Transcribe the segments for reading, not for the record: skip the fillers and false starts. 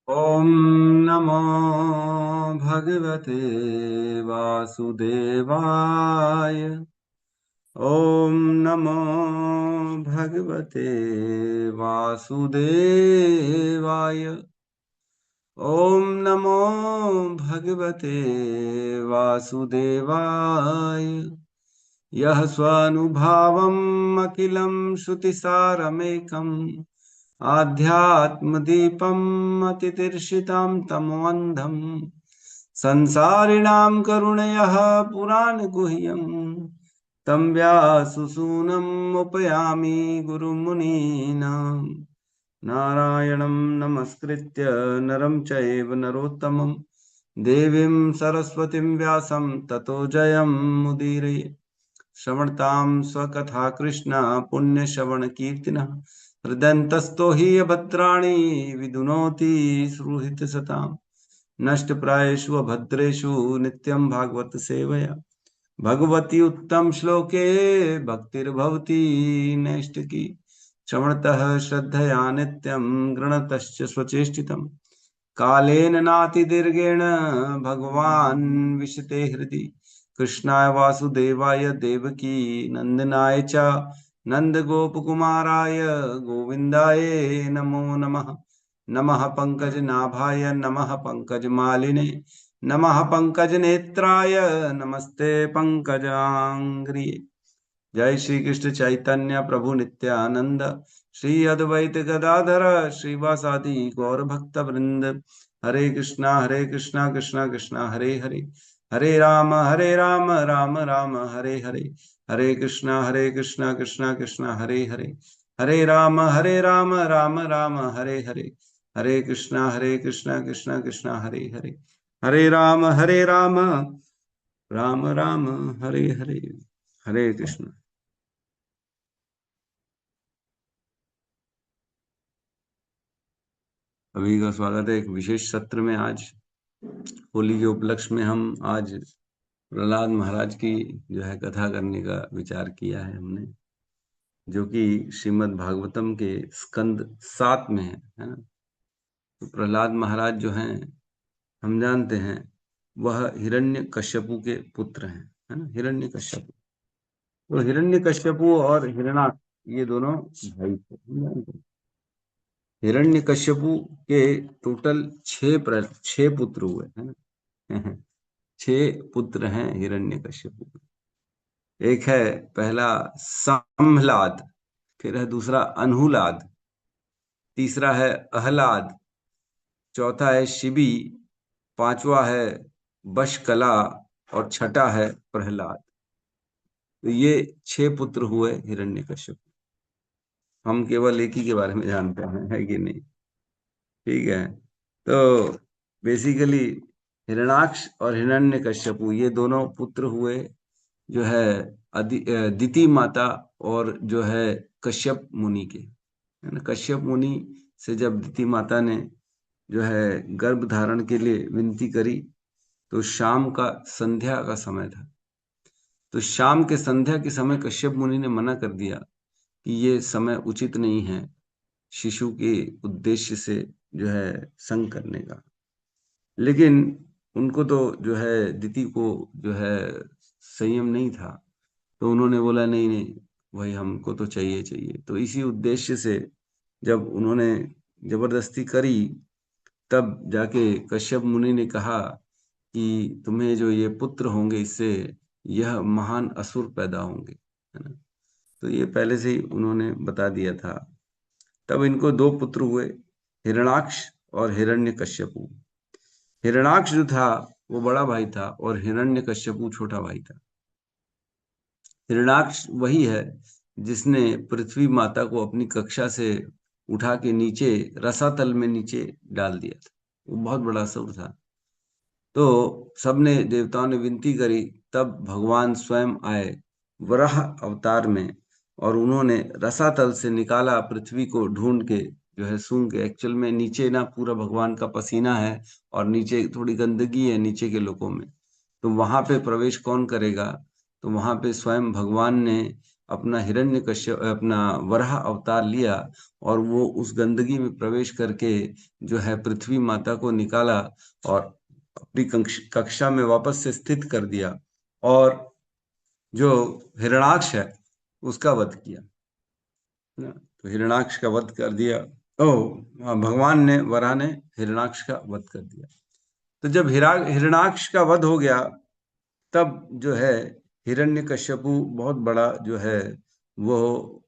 ॐ नमो भगवते वासुदेवाय। ॐ नमो भगवते वासुदेवाय। ॐ नमो भगवते वासुदेवाय। यः स्वानुभावम् अखिलं श्रुतिसारमेकम् आध्यात्मदीपम् अतितीर्षितां तमोऽन्धम् संसारिणां करुणयः पुराणगुह्यम् तं व्याससूनम् उपयामि गुरुमुनीनाम्। नारायणं नमस्कृत्य नरं चैव नरोत्तमं देवीं सरस्वतीं व्यासं ततो जयमुदीरये। श्रवणतां स्वकथा कृष्ण पुण्यश्रवण कीर्तिनः हृदयन्तस्थो हि भद्राणि विदुनोति सुहृत् सताम्। नष्टप्रायेषु भद्रेषु नित्यं भागवत सेवया भगवती उत्तम श्लोके भक्तिर्भवति नैष्टिकी। श्रवणतः श्रद्धया नित्यं गृणतश्च स्वचेष्टितम् कालेन नातिदीर्घेण भगवान् विशते हृदि कृष्णाय वासुदेवाय देवकी नंदनाय च नंदगोपकुमाराय गोविन्दाय नमो नमः। नमः पंकजनाभाय नमः पंकजमालिने नमः पंकजनेत्राय नमस्ते पंकजांग्रिये। जय श्री कृष्ण चैतन्य प्रभु नित्यानंद श्री अद्वैत गदाधर श्रीवासादि गौर भक्त वृंद। हरे कृष्णा कृष्णा कृष्णा हरे हरे हरे राम राम राम हरे हरे। हरे कृष्णा कृष्णा कृष्णा हरे हरे हरे राम राम राम हरे हरे। हरे कृष्णा कृष्णा कृष्णा हरे हरे हरे राम राम राम हरे हरे। हरे कृष्ण। सभी का स्वागत है एक विशेष सत्र में। आज होली के उपलक्ष्य में हम आज प्रहलाद महाराज की जो है कथा करने का विचार किया है हमने, जो कि श्रीमद् भागवतम के स्कंद 7 में है ना। तो प्रहलाद महाराज जो हैं, हम जानते हैं, वह हिरण्यकश्यपु के पुत्र हैं, है ना। हिरण्यकश्यपु, तो हिरण्यकश्यपु और हिरणाक्ष ये दोनों भाई थे, हम जानते हैं। हिरण्यकश्यपु के टोटल 6 पुत्र हुए, है ना। 6 पुत्र हैं हिरण्यकश्यप के। एक है पहला संहलाद, फिर है दूसरा अनहुलाद, तीसरा है अहलाद, चौथा है शिबी, पांचवा है बशकला और छठा है प्रहलाद। तो ये 6 पुत्र हुए हिरण्यकश्यप। हम केवल एक ही के बारे में जानते हैं, है कि नहीं। ठीक है। तो बेसिकली हिरणाक्ष और हिरण्यकश्यपु ये दोनों पुत्र हुए, जो है दिति माता और जो है कश्यप मुनि के, है ना। कश्यप मुनि से जब दिति माता ने जो है गर्भ धारण के लिए विनती करी, तो शाम का संध्या का समय था। तो शाम के संध्या के समय कश्यप मुनि ने मना कर दिया कि ये समय उचित नहीं है शिशु के उद्देश्य से जो है संग करने का। लेकिन उनको तो जो है दिति को जो है संयम नहीं था, तो उन्होंने बोला नहीं नहीं भाई, हमको तो चाहिए चाहिए। तो इसी उद्देश्य से जब उन्होंने जबरदस्ती करी, तब जाके कश्यप मुनि ने कहा कि तुम्हें जो ये पुत्र होंगे, इससे यह महान असुर पैदा होंगे, है ना। तो ये पहले से ही उन्होंने बता दिया था। तब इनको 2 पुत्र हुए, हिरणाक्ष और हिरण्यकश्यपु। हिरणाक्ष जो था वो बड़ा भाई था और हिरण्यकश्यपु छोटा भाई था। हिरणाक्ष वही है जिसने पृथ्वी माता को अपनी कक्षा से उठा के नीचे रसातल में नीचे डाल दिया था। वो बहुत बड़ा असुर था। तो सबने देवताओं ने विनती करी, तब भगवान स्वयं आए वराह अवतार में, और उन्होंने रसातल से निकाला पृथ्वी को ढूंढ के, जो है सूंघ के। एक्चुअल में नीचे ना पूरा भगवान का पसीना है और नीचे थोड़ी गंदगी है नीचे के लोकों में। तो वहां पे प्रवेश कौन करेगा। तो वहां पे स्वयं भगवान ने अपना हिरण्यकश्यप अपना वराह अवतार लिया और वो उस गंदगी में प्रवेश करके जो है पृथ्वी माता को निकाला और अपनी कक्षा में वापस से स्थित कर दिया और जो हिरणाक्ष है उसका वध किया ना। तो हिरणाक्ष का वध कर दिया। ओ भगवान ने वराह ने हिरणाक्ष का वध कर दिया। तो जब हिरणाक्ष का वध हो गया तब जो है हिरण्यकश्यपु बहुत बड़ा जो है वो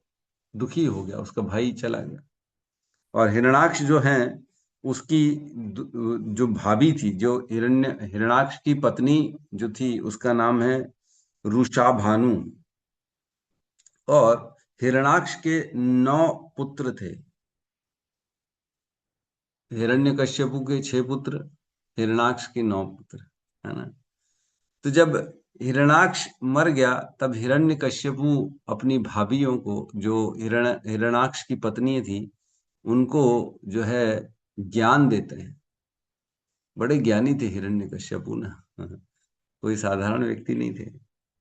दुखी हो गया, उसका भाई चला गया। और हिरणाक्ष जो है उसकी जो भाभी थी, जो हिरणाक्ष की पत्नी जो थी उसका नाम है रुषा भानु। और हिरणाक्ष के 9 पुत्र थे। हिरण्यकश्यपु के 6 पुत्र, हिरणाक्ष के 9 पुत्र, है ना। तो जब हिरणाक्ष मर गया तब हिरण्यकश्यपु अपनी भाभीियों को, जो हिरणाक्ष की पत्नी थी, उनको जो है ज्ञान देते हैं। बड़े ज्ञानी थे हिरण्यकश्यपु ना, कोई साधारण व्यक्ति नहीं थे।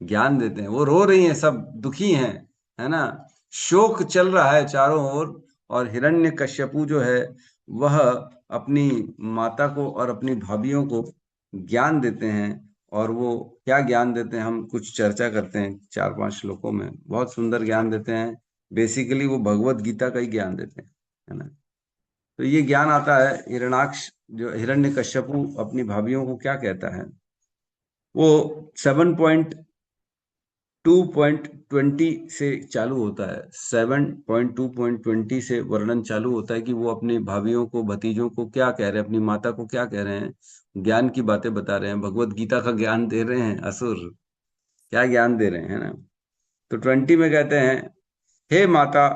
ज्ञान देते हैं, वो रो रही हैं, सब दुखी हैं, है ना। शोक चल रहा है चारों ओर। और हिरण्यकश्यपु जो है वह अपनी माता को और अपनी भाभीियों को ज्ञान देते हैं। और वो क्या ज्ञान देते हैं हम कुछ चर्चा करते हैं 4-5 श्लोकों में। बहुत सुंदर ज्ञान देते हैं। बेसिकली वो भगवत गीता का ही ज्ञान देते हैं, है ना। तो ये ज्ञान आता है। हिरणाक्ष जो हिरण्यकश्यपु अपनी भाभीियों को क्या कहता है, वो 7.2.20 से चालू होता है। 7.2.20 से वर्णन चालू होता है कि वो अपनी भाभीियों को, भतीजों को क्या कह रहे हैं, अपनी माता को क्या कह रहे हैं। ज्ञान की बातें बता रहे हैं, भगवत गीता का ज्ञान दे रहे हैं। असुर क्या ज्ञान दे रहे हैं ना। तो 20 में कहते हैं, हे माता,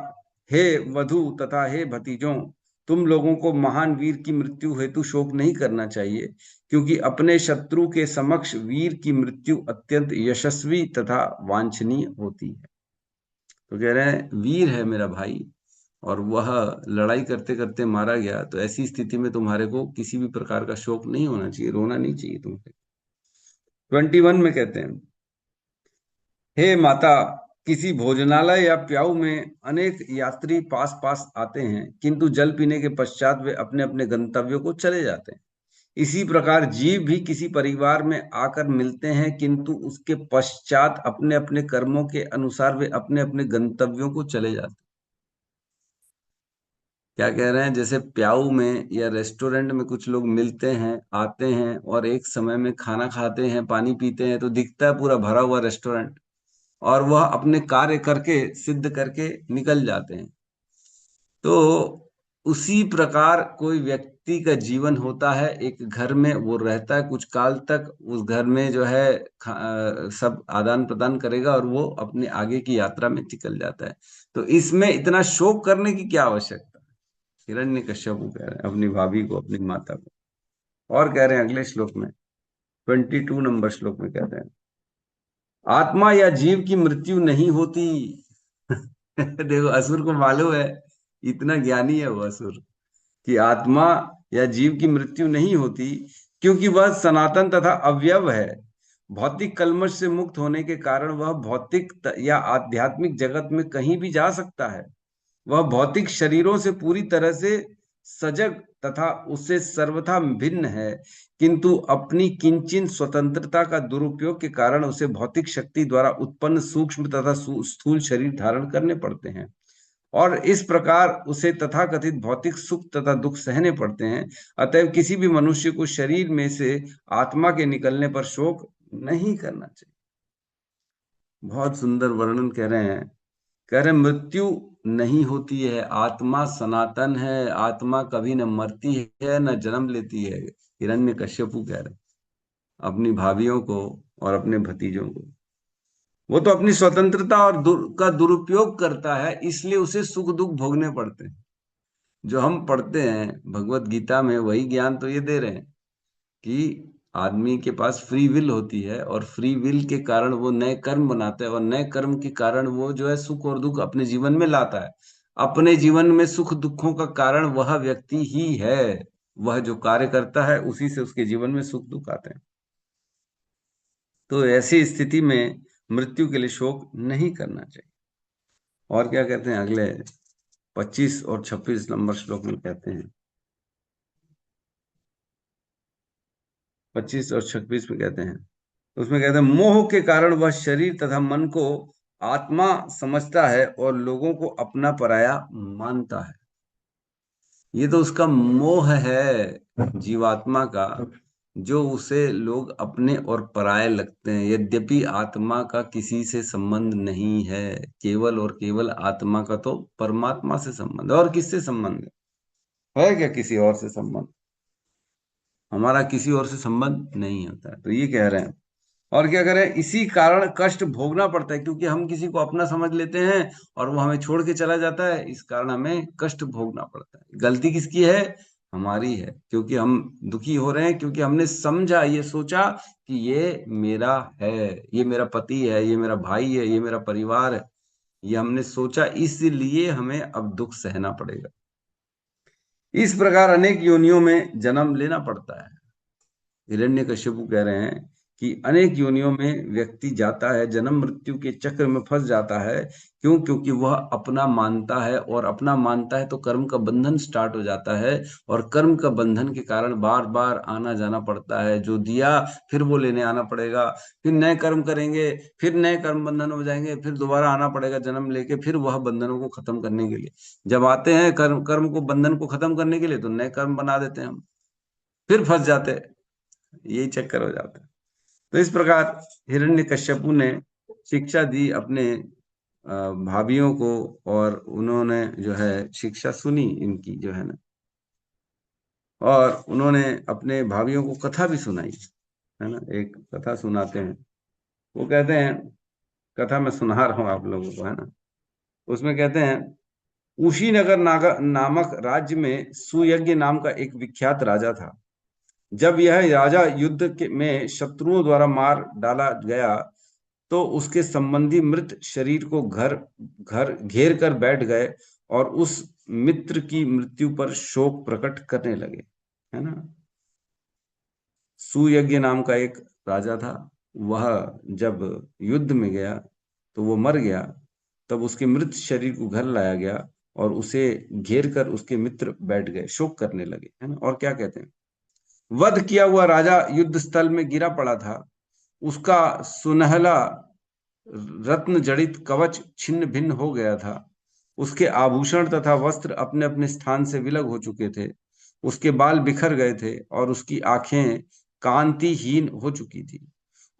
हे वधु तथा हे भतीजों, तुम लोगों को महान वीर की मृत्यु हेतु शोक नहीं करना चाहिए, क्योंकि अपने शत्रु के समक्ष वीर की मृत्यु अत्यंत यशस्वी तथा वांछनीय होती है। तो कह रहे हैं वीर है मेरा भाई और वह लड़ाई करते करते मारा गया, तो ऐसी स्थिति में तुम्हारे को किसी भी प्रकार का शोक नहीं होना चाहिए, रोना नहीं चाहिए तुमसे। 21 में कहते हैं, हे माता, किसी भोजनालय या प्याऊ में अनेक यात्री पास पास आते हैं, किंतु जल पीने के पश्चात वे अपने अपने गंतव्यों को चले जाते हैं। इसी प्रकार जीव भी किसी परिवार में आकर मिलते हैं, किंतु उसके पश्चात अपने अपने कर्मों के अनुसार वे अपने अपने गंतव्यों को चले जाते हैं। क्या कह रहे हैं, जैसे प्याऊ में या रेस्टोरेंट में कुछ लोग मिलते हैं, आते हैं और एक समय में खाना खाते हैं, पानी पीते हैं, तो दिखता है पूरा भरा हुआ रेस्टोरेंट, और वह अपने कार्य करके सिद्ध करके निकल जाते हैं। तो उसी प्रकार कोई व्यक्ति का जीवन होता है। एक घर में वो रहता है कुछ काल तक, उस घर में जो है सब आदान प्रदान करेगा और वो अपने आगे की यात्रा में निकल जाता है। तो इसमें इतना शोक करने की क्या आवश्यकता। हिरण्यकश्यप कह रहे हैं अपनी भाभी को, अपनी माता को। और कह रहे हैं अगले श्लोक में, 22 नंबर श्लोक में कहते हैं, आत्मा या जीव की मृत्यु नहीं होती। देखो असुर को मालूम है, इतना ज्ञानी है वो असुर, कि आत्मा या जीव की मृत्यु नहीं होती, क्योंकि वह सनातन तथा अव्यव है। भौतिक कल्मश से मुक्त होने के कारण वह भौतिक या आध्यात्मिक जगत में कहीं भी जा सकता है। वह भौतिक शरीरों से पूरी तरह से सजग तथा उससे सर्वथा भिन्न है, किंतु अपनी किंचिन स्वतंत्रता का दुरुपयोग के कारण उसे भौतिक शक्ति द्वारा उत्पन्न सूक्ष्म तथा स्थूल शरीर धारण करने पड़ते हैं, और इस प्रकार उसे तथाकथित भौतिक सुख तथा दुख सहने पड़ते हैं। अतएव किसी भी मनुष्य को शरीर में से आत्मा के निकलने पर शोक नहीं करना चाहिए। बहुत सुंदर वर्णन कह रहे हैं। कह रहे मृत्यु नहीं होती है, आत्मा सनातन है, आत्मा कभी न मरती है न जन्म लेती है। हिरण्यकश्यपु कह रहे अपनी भाभीियों को और अपने भतीजों को। वो तो अपनी स्वतंत्रता और का दुरुपयोग करता है, इसलिए उसे सुख दुख भोगने पड़ते हैं। जो हम पढ़ते हैं भगवत गीता में वही ज्ञान तो ये दे रहे हैं कि आदमी के पास फ्री विल होती है, और फ्री विल के कारण वो नए कर्म बनाता है, और नए कर्म के कारण वो जो है सुख और दुख अपने जीवन में लाता है। अपने जीवन में सुख दुखों का कारण वह व्यक्ति ही है। वह जो कार्य करता है उसी से उसके जीवन में सुख दुख आते हैं। तो ऐसी स्थिति में मृत्यु के लिए शोक नहीं करना चाहिए। और क्या कहते हैं अगले 25 और 26 नंबर श्लोक में कहते हैं, 25 और 26 में कहते हैं, उसमें कहते हैं मोह के कारण वह शरीर तथा मन को आत्मा समझता है और लोगों को अपना पराया मानता है। ये तो उसका मोह है जीवात्मा का, जो उसे लोग अपने और पराये लगते हैं, यद्यपि आत्मा का किसी से संबंध नहीं है। केवल और केवल आत्मा का तो परमात्मा से संबंध है, और किससे संबंध है क्या किसी और से संबंध? हमारा किसी और से संबंध नहीं होता है, तो ये कह रहे हैं। और क्या करें, इसी कारण कष्ट भोगना पड़ता है, क्योंकि हम किसी को अपना समझ लेते हैं और वो हमें छोड़ के चला जाता है, इस कारण हमें कष्ट भोगना पड़ता है। गलती किसकी है? हमारी है, क्योंकि हम दुखी हो रहे हैं, क्योंकि हमने समझा, ये सोचा कि ये मेरा है, ये मेरा पति है, ये मेरा भाई है, ये मेरा परिवार है। ये हमने सोचा, इसलिए हमें अब दुख सहना पड़ेगा। इस प्रकार अनेक योनियों में जन्म लेना पड़ता है। हिरण्यकश्यपु कह रहे हैं कि अनेक योनियों में व्यक्ति जाता है, जन्म मृत्यु के चक्र में फंस जाता है। क्यों? क्योंकि वह अपना मानता है, और अपना मानता है तो कर्म का बंधन स्टार्ट हो जाता है, और कर्म का बंधन के कारण बार बार आना जाना पड़ता है। जो दिया फिर वो लेने आना पड़ेगा, फिर नए कर्म करेंगे, फिर नए कर्म बंधन हो जाएंगे, फिर दोबारा आना पड़ेगा जन्म लेके, फिर वह बंधनों को खत्म करने के लिए। जब आते हैं कर्म कर्म को बंधन को खत्म करने के लिए, तो नए कर्म बना देते हैं हम, फिर फंस जाते हैं। यही चक्कर हो जाता है। तो इस प्रकार हिरण्यकश्यपु ने शिक्षा दी अपने भाभियों को, और उन्होंने जो है शिक्षा सुनी इनकी जो है ना, और उन्होंने अपने भाभियों को कथा भी सुनाई, है ना। एक कथा सुनाते हैं, वो कहते हैं, कथा मैं सुना रहा हूँ आप लोगों को, है ना। उसमें कहते हैं, कुशीनगर नामक राज्य में सुयज्ञ नाम का एक विख्यात राजा था। जब यह राजा में शत्रुओं द्वारा मार डाला गया, तो उसके संबंधी मृत शरीर को घर घर घेर कर बैठ गए, और उस मित्र की मृत्यु पर शोक प्रकट करने लगे, है ना। सुयज्ञ नाम का एक राजा था। वह जब युद्ध में गया तो वो मर गया। तब उसके मृत शरीर को घर लाया गया, और उसे घेर कर उसके मित्र बैठ गए, शोक करने लगे, है ना। और क्या कहते हैं, वध किया हुआ राजा युद्ध स्थल में गिरा पड़ा था। उसका सुनहला रत्न जड़ित कवच छिन्न भिन्न हो गया था। उसके आभूषण तथा वस्त्र अपने अपने स्थान से विलग हो चुके थे। उसके बाल बिखर गए थे, और उसकी आंखें कांतिहीन हो चुकी थी।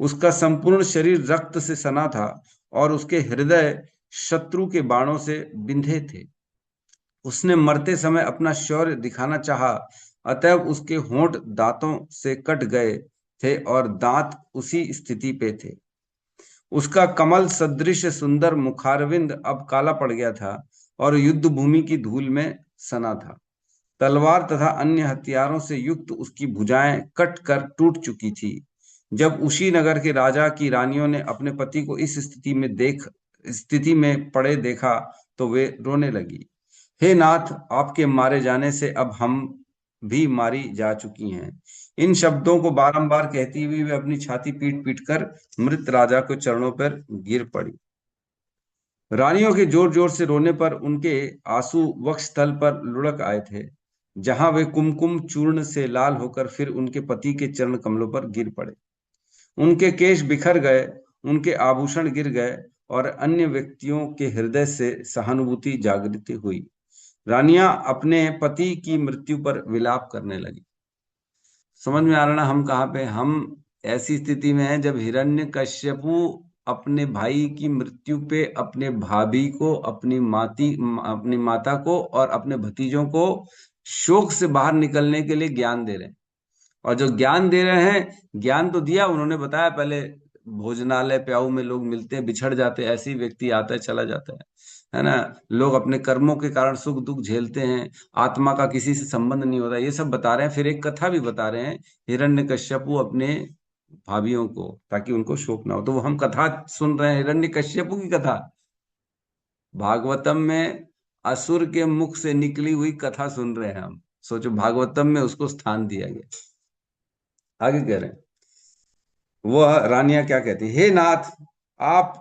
उसका संपूर्ण शरीर रक्त से सना था, और उसके हृदय शत्रु के बाणों से बिंधे थे। उसने मरते समय अपना शौर्य दिखाना चाहा, अतएव उसके होंठ दांतों से कट गए थे, और दांत उसी स्थिति पे थे। उसका कमल सदृश सुंदर मुखारविंद अब काला पड़ गया था, और युद्ध भूमि की धूल में सना था। तलवार तथा अन्य हथियारों से युक्त उसकी भुजाएं कट कर टूट चुकी थी। जब उसी नगर के राजा की रानियों ने अपने पति को इस स्थिति में पड़े देखा, तो वे रोने लगी। हे नाथ, आपके मारे जाने से अब हम भी मारी जा चुकी हैं। इन शब्दों को बारंबार कहती हुई वे अपनी छाती पीट पीट कर मृत राजा के चरणों पर गिर पड़ी। रानियों के जोर जोर से रोने पर उनके आंसू वक्ष स्थल पर लुढ़क आए थे, जहां वे कुमकुम चूर्ण से लाल होकर फिर उनके पति के चरण कमलों पर गिर पड़े। उनके केश बिखर गए, उनके आभूषण गिर गए, और अन्य व्यक्तियों के हृदय से सहानुभूति जागृति हुई। रानियां अपने पति की मृत्यु पर विलाप करने लगी। समझ में आ रहा ना हम कहाँ पे? हम ऐसी स्थिति में हैं जब हिरण्यकश्यपु अपने भाई की मृत्यु पे अपने भाभी को, अपनी माता को और अपने भतीजों को शोक से बाहर निकलने के लिए ज्ञान दे रहे हैं। और जो ज्ञान दे रहे हैं, ज्ञान तो दिया उन्होंने, बताया पहले भोजनालय प्याऊ में लोग मिलते हैं, बिछड़ जाते हैं, ऐसे ही व्यक्ति आता है चला जाता है ना। लोग अपने कर्मों के कारण सुख दुख झेलते हैं, आत्मा का किसी से संबंध नहीं होता, ये सब बता रहे हैं। फिर एक कथा भी बता रहे हैं, हिरण्यकश्यपु अपने भाभियों को, ताकि उनको शोक ना हो। तो वो हम कथा सुन रहे हैं, हिरण्यकश्यपु की कथा। भागवतम में असुर के मुख से निकली हुई कथा सुन रहे हैं हम। सोचो, भागवतम में उसको स्थान दिया गया। आगे कह रहे हैं, वह रानियां क्या कहती, हे नाथ, आप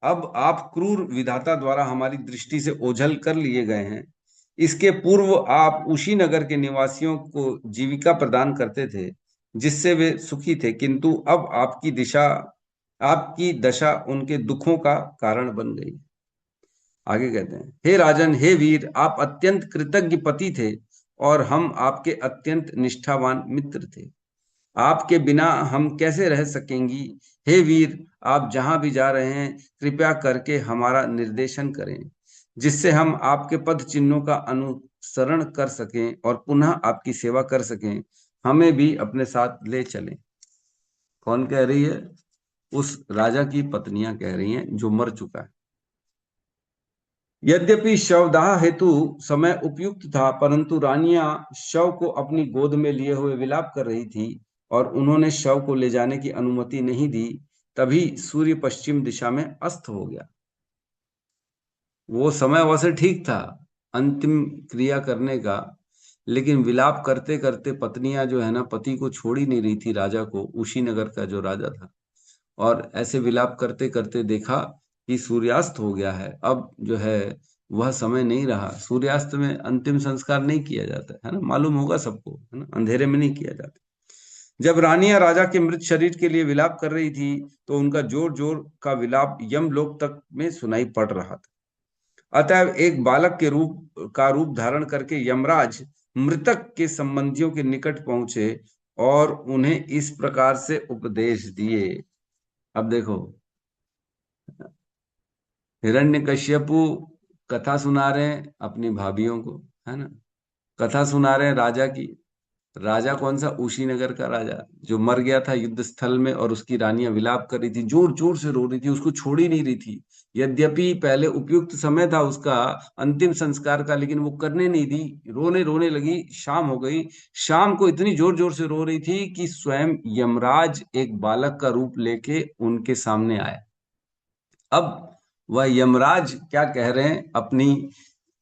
अब आप क्रूर विधाता द्वारा हमारी दृष्टि से ओझल कर लिए गए हैं। इसके पूर्व आप उशीनगर के निवासियों को जीविका प्रदान करते थे, जिससे वे सुखी थे, किंतु अब आपकी दशा उनके दुखों का कारण बन गई। आगे कहते हैं, हे राजन, हे वीर, आप अत्यंत कृतज्ञ पति थे और हम आपके अत्यंत निष्ठावान मित्र थे। आपके बिना हम कैसे रह सकेंगी? हे वीर, आप जहां भी जा रहे हैं, कृपया करके हमारा निर्देशन करें, जिससे हम आपके पद चिन्हों का अनुसरण कर सकें और पुनः आपकी सेवा कर सकें। हमें भी अपने साथ ले चलें। कौन कह रही है? उस राजा की पत्नियां कह रही हैं जो मर चुका है। यद्यपि शवदाह हेतु समय उपयुक्त था, परंतु रानियां शव को अपनी गोद में लिए हुए विलाप कर रही थी और उन्होंने शव को ले जाने की अनुमति नहीं दी। तभी सूर्य पश्चिम दिशा में अस्त हो गया। वो समय वैसे ठीक था अंतिम क्रिया करने का, लेकिन विलाप करते करते पत्नियां जो है ना, पति को छोड़ ही नहीं रही थी, राजा को, उशीनगर का जो राजा था। और ऐसे विलाप करते करते देखा कि सूर्यास्त हो गया है। अब जो है वह समय नहीं रहा। सूर्यास्त में अंतिम संस्कार नहीं किया जाता है ना, मालूम होगा सबको, है ना, अंधेरे में नहीं किया जाता। जब रानियां राजा के मृत शरीर के लिए विलाप कर रही थी, तो उनका जोर जोर का विलाप यमलोक तक में सुनाई पड़ रहा था। अतएव एक बालक के रूप धारण करके यमराज मृतक के संबंधियों के निकट पहुंचे और उन्हें इस प्रकार से उपदेश दिए। अब देखो, हिरण्यकश्यपु कथा सुना रहे हैं अपनी भाभियों को, है ना, कथा सुना रहे हैं राजा की। राजा कौन सा? उशीनगर का राजा, जो मर गया था युद्ध स्थल में, और उसकी रानियां विलाप कर रही थी, जोर जोर से रो रही थी, उसको छोड़ ही नहीं रही थी। यद्यपि पहले उपयुक्त समय था उसका अंतिम संस्कार का, लेकिन वो करने नहीं दी। रोने रोने लगी। शाम हो गई। शाम को इतनी जोर जोर से रो रही थी कि स्वयं यमराज एक बालक का रूप लेके उनके सामने आए। अब वह यमराज क्या कह रहे हैं अपनी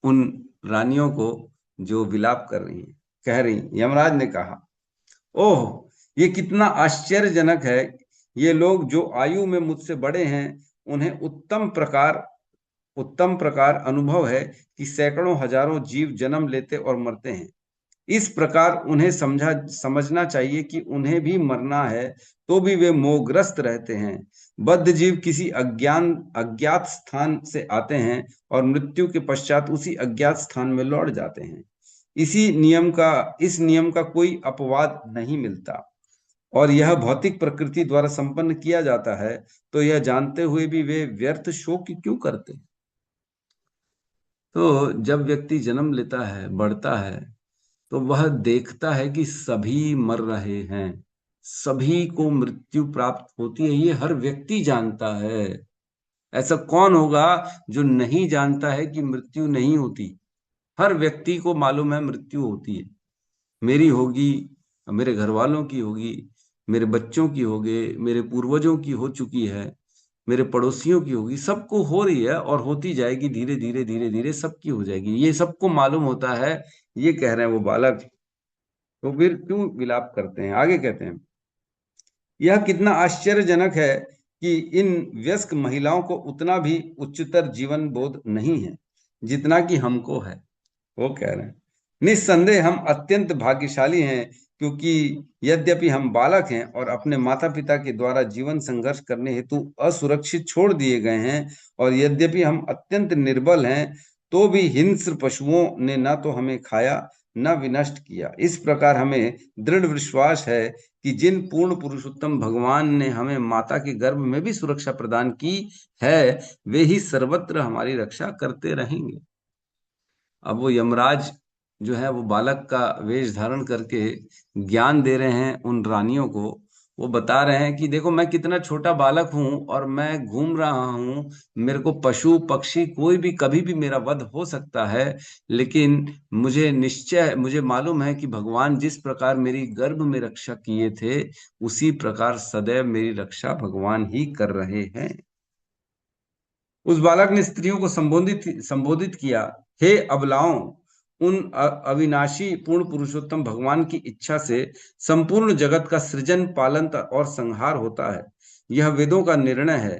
उन रानियों को जो विलाप कर रही हैं? कह रही, यमराज ने कहा, ओह, ये कितना आश्चर्यजनक है। ये लोग जो आयु में मुझसे बड़े हैं, उन्हें उत्तम प्रकार अनुभव है कि सैकड़ों हजारों जीव जन्म लेते और मरते हैं। इस प्रकार उन्हें समझना चाहिए कि उन्हें भी मरना है, तो भी वे मोहग्रस्त रहते हैं। बद्ध जीव किसी अज्ञात स्थान से आते हैं और मृत्यु के पश्चात उसी अज्ञात स्थान में लौट जाते हैं। इस नियम का कोई अपवाद नहीं मिलता और यह भौतिक प्रकृति द्वारा संपन्न किया जाता है। तो यह जानते हुए भी वे व्यर्थ शोक क्यों करते हैं? तो जब व्यक्ति जन्म लेता है, बढ़ता है, तो वह देखता है कि सभी मर रहे हैं, सभी को मृत्यु प्राप्त होती है। ये हर व्यक्ति जानता है। ऐसा कौन होगा जो नहीं जानता है कि मृत्यु नहीं होती? हर व्यक्ति को मालूम है मृत्यु होती है। मेरी होगी, मेरे घर वालों की होगी, मेरे बच्चों की होगी, मेरे पूर्वजों की हो चुकी है, मेरे पड़ोसियों की होगी, सबको हो रही है और होती जाएगी। धीरे धीरे धीरे धीरे सबकी हो जाएगी। ये सबको मालूम होता है। ये कह रहे हैं वो बालक। तो फिर क्यों विलाप करते हैं? आगे कहते हैं, यह कितना आश्चर्यजनक है कि इन वयस्क महिलाओं को उतना भी उच्चतर जीवन बोध नहीं है जितना कि हमको है। वो कह रहे हैं, निस्संदेह हम अत्यंत भाग्यशाली हैं, क्योंकि यद्यपि हम बालक हैं और अपने माता पिता के द्वारा जीवन संघर्ष करने हेतु असुरक्षित छोड़ दिए गए हैं, और यद्यपि हम अत्यंत निर्बल हैं, तो भी हिंस्र पशुओं ने न तो हमें खाया न विनष्ट किया। इस प्रकार हमें दृढ़ विश्वास है कि जिन पूर्ण पुरुषोत्तम भगवान ने हमें माता के गर्भ में भी सुरक्षा प्रदान की है, वे ही सर्वत्र हमारी रक्षा करते रहेंगे। अब वो यमराज जो है वो बालक का वेश धारण करके ज्ञान दे रहे हैं उन रानियों को। वो बता रहे हैं कि देखो, मैं कितना छोटा बालक हूं और मैं घूम रहा हूं। मेरे को पशु पक्षी कोई भी कभी भी मेरा वध हो सकता है, लेकिन मुझे मालूम है कि भगवान जिस प्रकार मेरी गर्भ में रक्षा किए थे, उसी प्रकार सदैव मेरी रक्षा भगवान ही कर रहे हैं। उस बालक ने स्त्रियों को संबोधित किया, हे अबलाओं, उन अविनाशी पूर्ण पुरुषोत्तम भगवान की इच्छा से संपूर्ण जगत का सृजन, पालन और संहार होता है। यह वेदों का निर्णय है।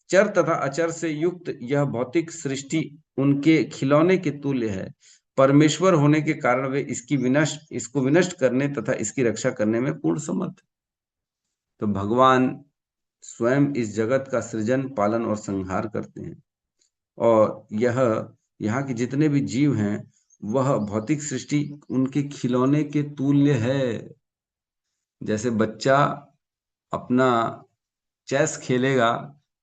चर तथा अचर से युक्त यह भौतिक सृष्टि उनके खिलौने के तुल्य है। परमेश्वर होने के कारण वे इसको विनष्ट करने तथा इसकी रक्षा करने में पूर्ण समर्थ। तो भगवान स्वयं इस जगत का सृजन, पालन और संहार करते हैं, और यहाँ के जितने भी जीव हैं वह भौतिक सृष्टि उनके खिलौने के तुल्य है। जैसे बच्चा अपना चेस खेलेगा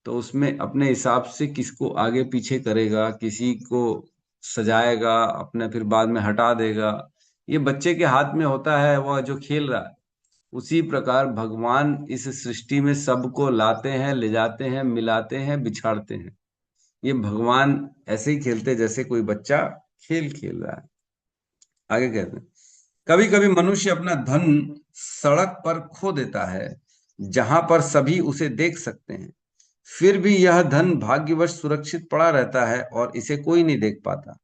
तो उसमें अपने हिसाब से किसको आगे पीछे करेगा, किसी को सजाएगा, अपने फिर बाद में हटा देगा। ये बच्चे के हाथ में होता है, वह जो खेल रहा है। उसी प्रकार भगवान इस सृष्टि में सबको लाते हैं, ले जाते हैं, मिलाते हैं, बिछाड़ते हैं। ये भगवान ऐसे ही खेलते जैसे कोई बच्चा खेल खेल रहा है। आगे कहते हैं, कभी कभी मनुष्य अपना धन सड़क पर खो देता है, जहां पर सभी उसे देख सकते हैं। फिर भी यह धन भाग्यवश सुरक्षित पड़ा रहता है और इसे कोई नहीं देख पाता।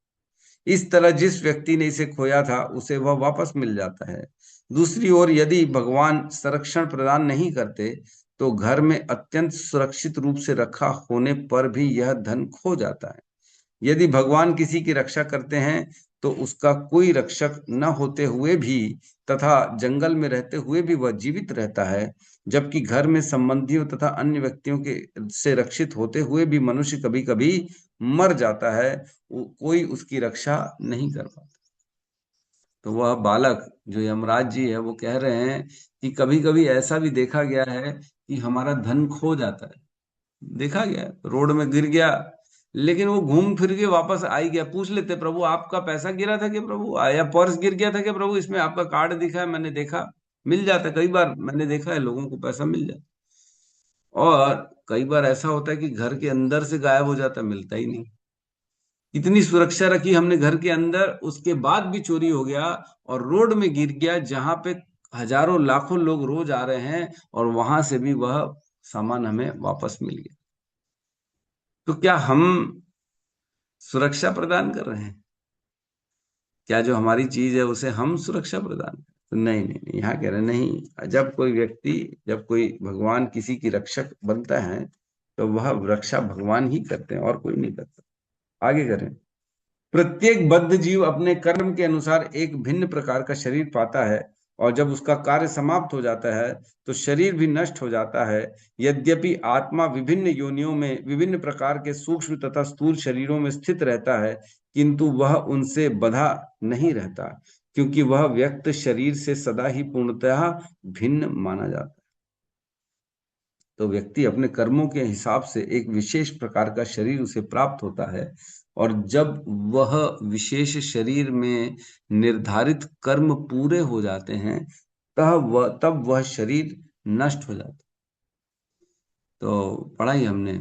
इस तरह जिस व्यक्ति ने इसे खोया था उसे वह वापस मिल जाता है। दूसरी ओर यदि भगवान संरक्षण प्रदान नहीं करते तो घर में अत्यंत सुरक्षित रूप से रखा होने पर भी यह धन खो जाता है। यदि भगवान किसी की रक्षा करते हैं तो उसका कोई रक्षक न होते हुए भी तथा जंगल में रहते हुए भी वह जीवित रहता है, जबकि घर में संबंधियों तथा अन्य व्यक्तियों के से रक्षित होते हुए भी मनुष्य कभी कभी मर जाता है, कोई उसकी रक्षा नहीं कर पाता। तो वह बालक जो यमराज जी है वो कह रहे हैं कि कभी कभी ऐसा भी देखा गया है कि हमारा धन खो जाता है। देखा गया, रोड में गिर गया, लेकिन वो घूम फिर के वापस आ ही गया। पूछ लेते, प्रभु आपका पैसा गिरा था क्या प्रभु, या पर्स गिर गया था क्या प्रभु, इसमें आपका कार्ड दिखा है, मैंने देखा। मिल जाता, कई बार मैंने देखा है लोगों को पैसा मिल जाता। और कई बार ऐसा होता है कि घर के अंदर से गायब हो जाता, मिलता ही नहीं। इतनी सुरक्षा रखी हमने घर के अंदर, उसके बाद भी चोरी हो गया और रोड में गिर गया, जहां पे हजारों लाखों लोग रोज आ रहे हैं, और वहां से भी वह सामान हमें वापस मिल गया। तो क्या हम सुरक्षा प्रदान कर रहे हैं? क्या जो हमारी चीज है उसे हम सुरक्षा प्रदान करें? तो नहीं नहीं नहीं, यहाँ कह रहे हैं, नहीं। जब कोई भगवान किसी की रक्षक बनता है तो वह रक्षा भगवान ही करते हैं और कोई नहीं करता। आगे करें, प्रत्येक बद्ध जीव अपने कर्म के अनुसार एक भिन्न प्रकार का शरीर पाता है, और जब उसका कार्य समाप्त हो जाता है तो शरीर भी नष्ट हो जाता है। यद्यपि आत्मा विभिन्न योनियों में विभिन्न प्रकार के सूक्ष्म तथा स्थूल शरीरों में स्थित रहता है, किंतु वह उनसे बंधा नहीं रहता, क्योंकि वह व्यक्त शरीर से सदा ही पूर्णतः भिन्न माना जाता है। तो व्यक्ति अपने कर्मों के हिसाब से एक विशेष प्रकार का शरीर उसे प्राप्त होता है, और जब वह विशेष शरीर में निर्धारित कर्म पूरे हो जाते हैं तब वह शरीर नष्ट हो जाता है। तो पढ़ा ही हमने,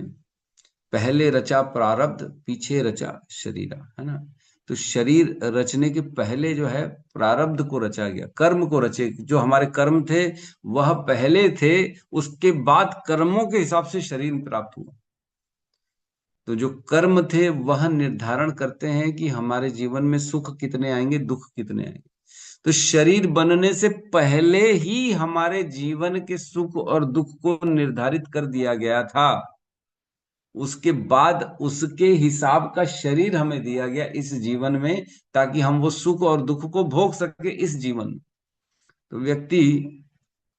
पहले रचा प्रारब्ध, पीछे रचा शरीरा, है ना। तो शरीर रचने के पहले जो है प्रारब्ध को रचा गया, कर्म को रचे। जो हमारे कर्म थे वह पहले थे, उसके बाद कर्मों के हिसाब से शरीर प्राप्त हुआ। तो जो कर्म थे वह निर्धारण करते हैं कि हमारे जीवन में सुख कितने आएंगे, दुख कितने आएंगे। तो शरीर बनने से पहले ही हमारे जीवन के सुख और दुख को निर्धारित कर दिया गया था। उसके बाद उसके हिसाब का शरीर हमें दिया गया इस जीवन में, ताकि हम वो सुख और दुख को भोग सके इस जीवन में। तो व्यक्ति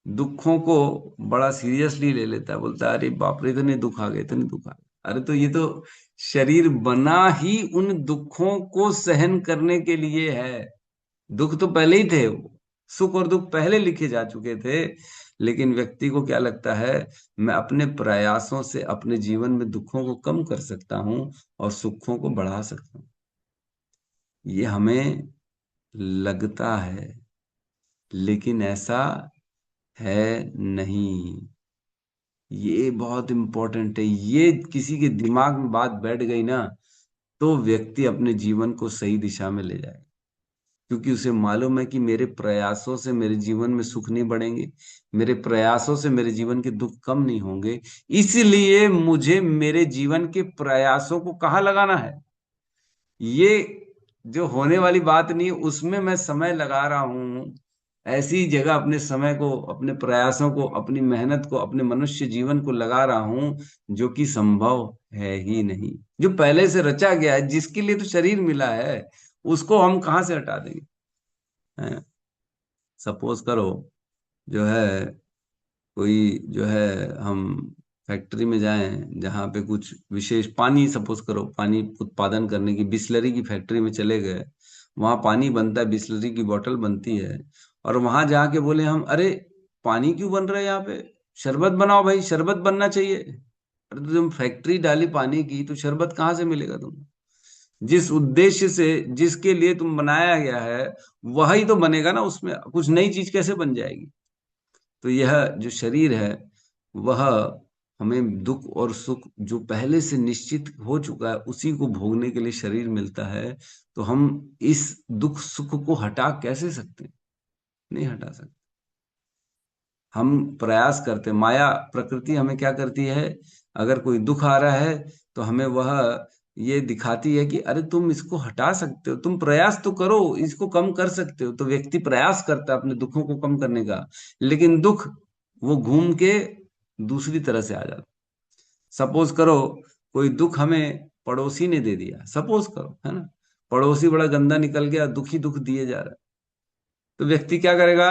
दुखों को बड़ा सीरियसली ले लेता है, बोलता है अरे बाप रे, इतने दुख आ गए, इतने दुख आ गए। अरे तो ये तो शरीर बना ही उन दुखों को सहन करने के लिए है। दुख तो पहले ही थे, सुख और दुख पहले लिखे जा चुके थे। लेकिन व्यक्ति को क्या लगता है, मैं अपने प्रयासों से अपने जीवन में दुखों को कम कर सकता हूं और सुखों को बढ़ा सकता हूं। ये हमें लगता है, लेकिन ऐसा है नहीं। ये बहुत इंपॉर्टेंट है। ये किसी के दिमाग में बात बैठ गई ना, तो व्यक्ति अपने जीवन को सही दिशा में ले जाएगा, क्योंकि उसे मालूम है कि मेरे प्रयासों से मेरे जीवन में सुख नहीं बढ़ेंगे, मेरे प्रयासों से मेरे जीवन के दुख कम नहीं होंगे। इसलिए मुझे मेरे जीवन के प्रयासों को कहाँ लगाना है, ये जो होने वाली बात नहीं, उसमें मैं समय लगा रहा हूं। ऐसी जगह अपने समय को, अपने प्रयासों को, अपनी मेहनत को, अपने मनुष्य जीवन को लगा रहा हूं, जो कि संभव है ही नहीं। जो पहले से रचा गया है, जिसके लिए तो शरीर मिला है, उसको हम कहाँ से हटा देंगे? सपोज करो, जो है, कोई जो है, हम फैक्ट्री में जाएं जहां पे कुछ विशेष पानी, सपोज करो पानी उत्पादन करने की बिस्लरी की फैक्ट्री में चले गए। वहां पानी बनता है, बिस्लरी की बोतल बनती है। और वहां जाके बोले हम, अरे पानी क्यों बन रहा है यहाँ पे? शरबत बनाओ भाई, शरबत बनना चाहिए। अरे तो तुम फैक्ट्री डाली पानी की, तो शरबत कहाँ से मिलेगा तुम? जिस उद्देश्य से, जिसके लिए तुम बनाया गया है, वही तो बनेगा ना, उसमें कुछ नई चीज कैसे बन जाएगी? तो यह जो शरीर है, वह हमें दुख और सुख जो पहले से निश्चित हो चुका है, उसी को भोगने के लिए शरीर मिलता है। तो हम इस दुख सुख को हटा कैसे सकते हैं? नहीं हटा सकते। हम प्रयास करते, माया प्रकृति हमें क्या करती है, अगर कोई दुख आ रहा है तो हमें वह ये दिखाती है कि अरे तुम इसको हटा सकते हो, तुम प्रयास तो करो, इसको कम कर सकते हो। तो व्यक्ति प्रयास करता है अपने दुखों को कम करने का, लेकिन दुख वो घूम के दूसरी तरह से आ जाता। सपोज करो, कोई दुख हमें पड़ोसी ने दे दिया, सपोज करो, है ना, पड़ोसी बड़ा गंदा निकल गया, दुखी दुख दिए जा रहा है। तो व्यक्ति क्या करेगा?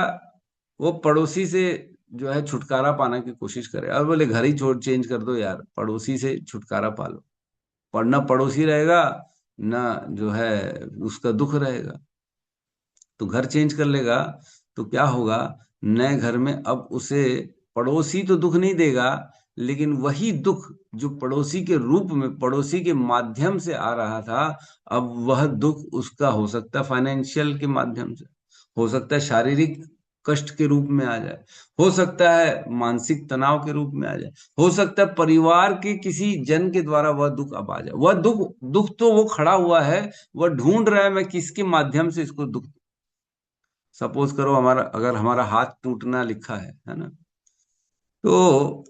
वो पड़ोसी से जो है छुटकारा पाने की कोशिश करेगा, और बोले घर ही छोड़, चेंज कर दो यार, पड़ोसी से छुटकारा पा लो। पर ना पड़ोसी रहेगा, ना जो है उसका दुख रहेगा। तो घर चेंज कर लेगा, तो क्या होगा? नए घर में अब उसे पड़ोसी तो दुख नहीं देगा, लेकिन वही दुख जो पड़ोसी के रूप में, पड़ोसी के माध्यम से आ रहा था, अब वह दुख उसका हो सकता है फाइनेंशियल के माध्यम से, हो सकता है शारीरिक कष्ट के रूप में आ जाए, हो सकता है मानसिक तनाव के रूप में आ जाए, हो सकता है परिवार के किसी जन के द्वारा वह दुख अब आ जाए। वह दुख, दुख तो वो खड़ा हुआ है, वह ढूंढ रहा है मैं किसके माध्यम से इसको दुख। सपोज करो, हमारा, अगर हमारा हाथ टूटना लिखा है ना, तो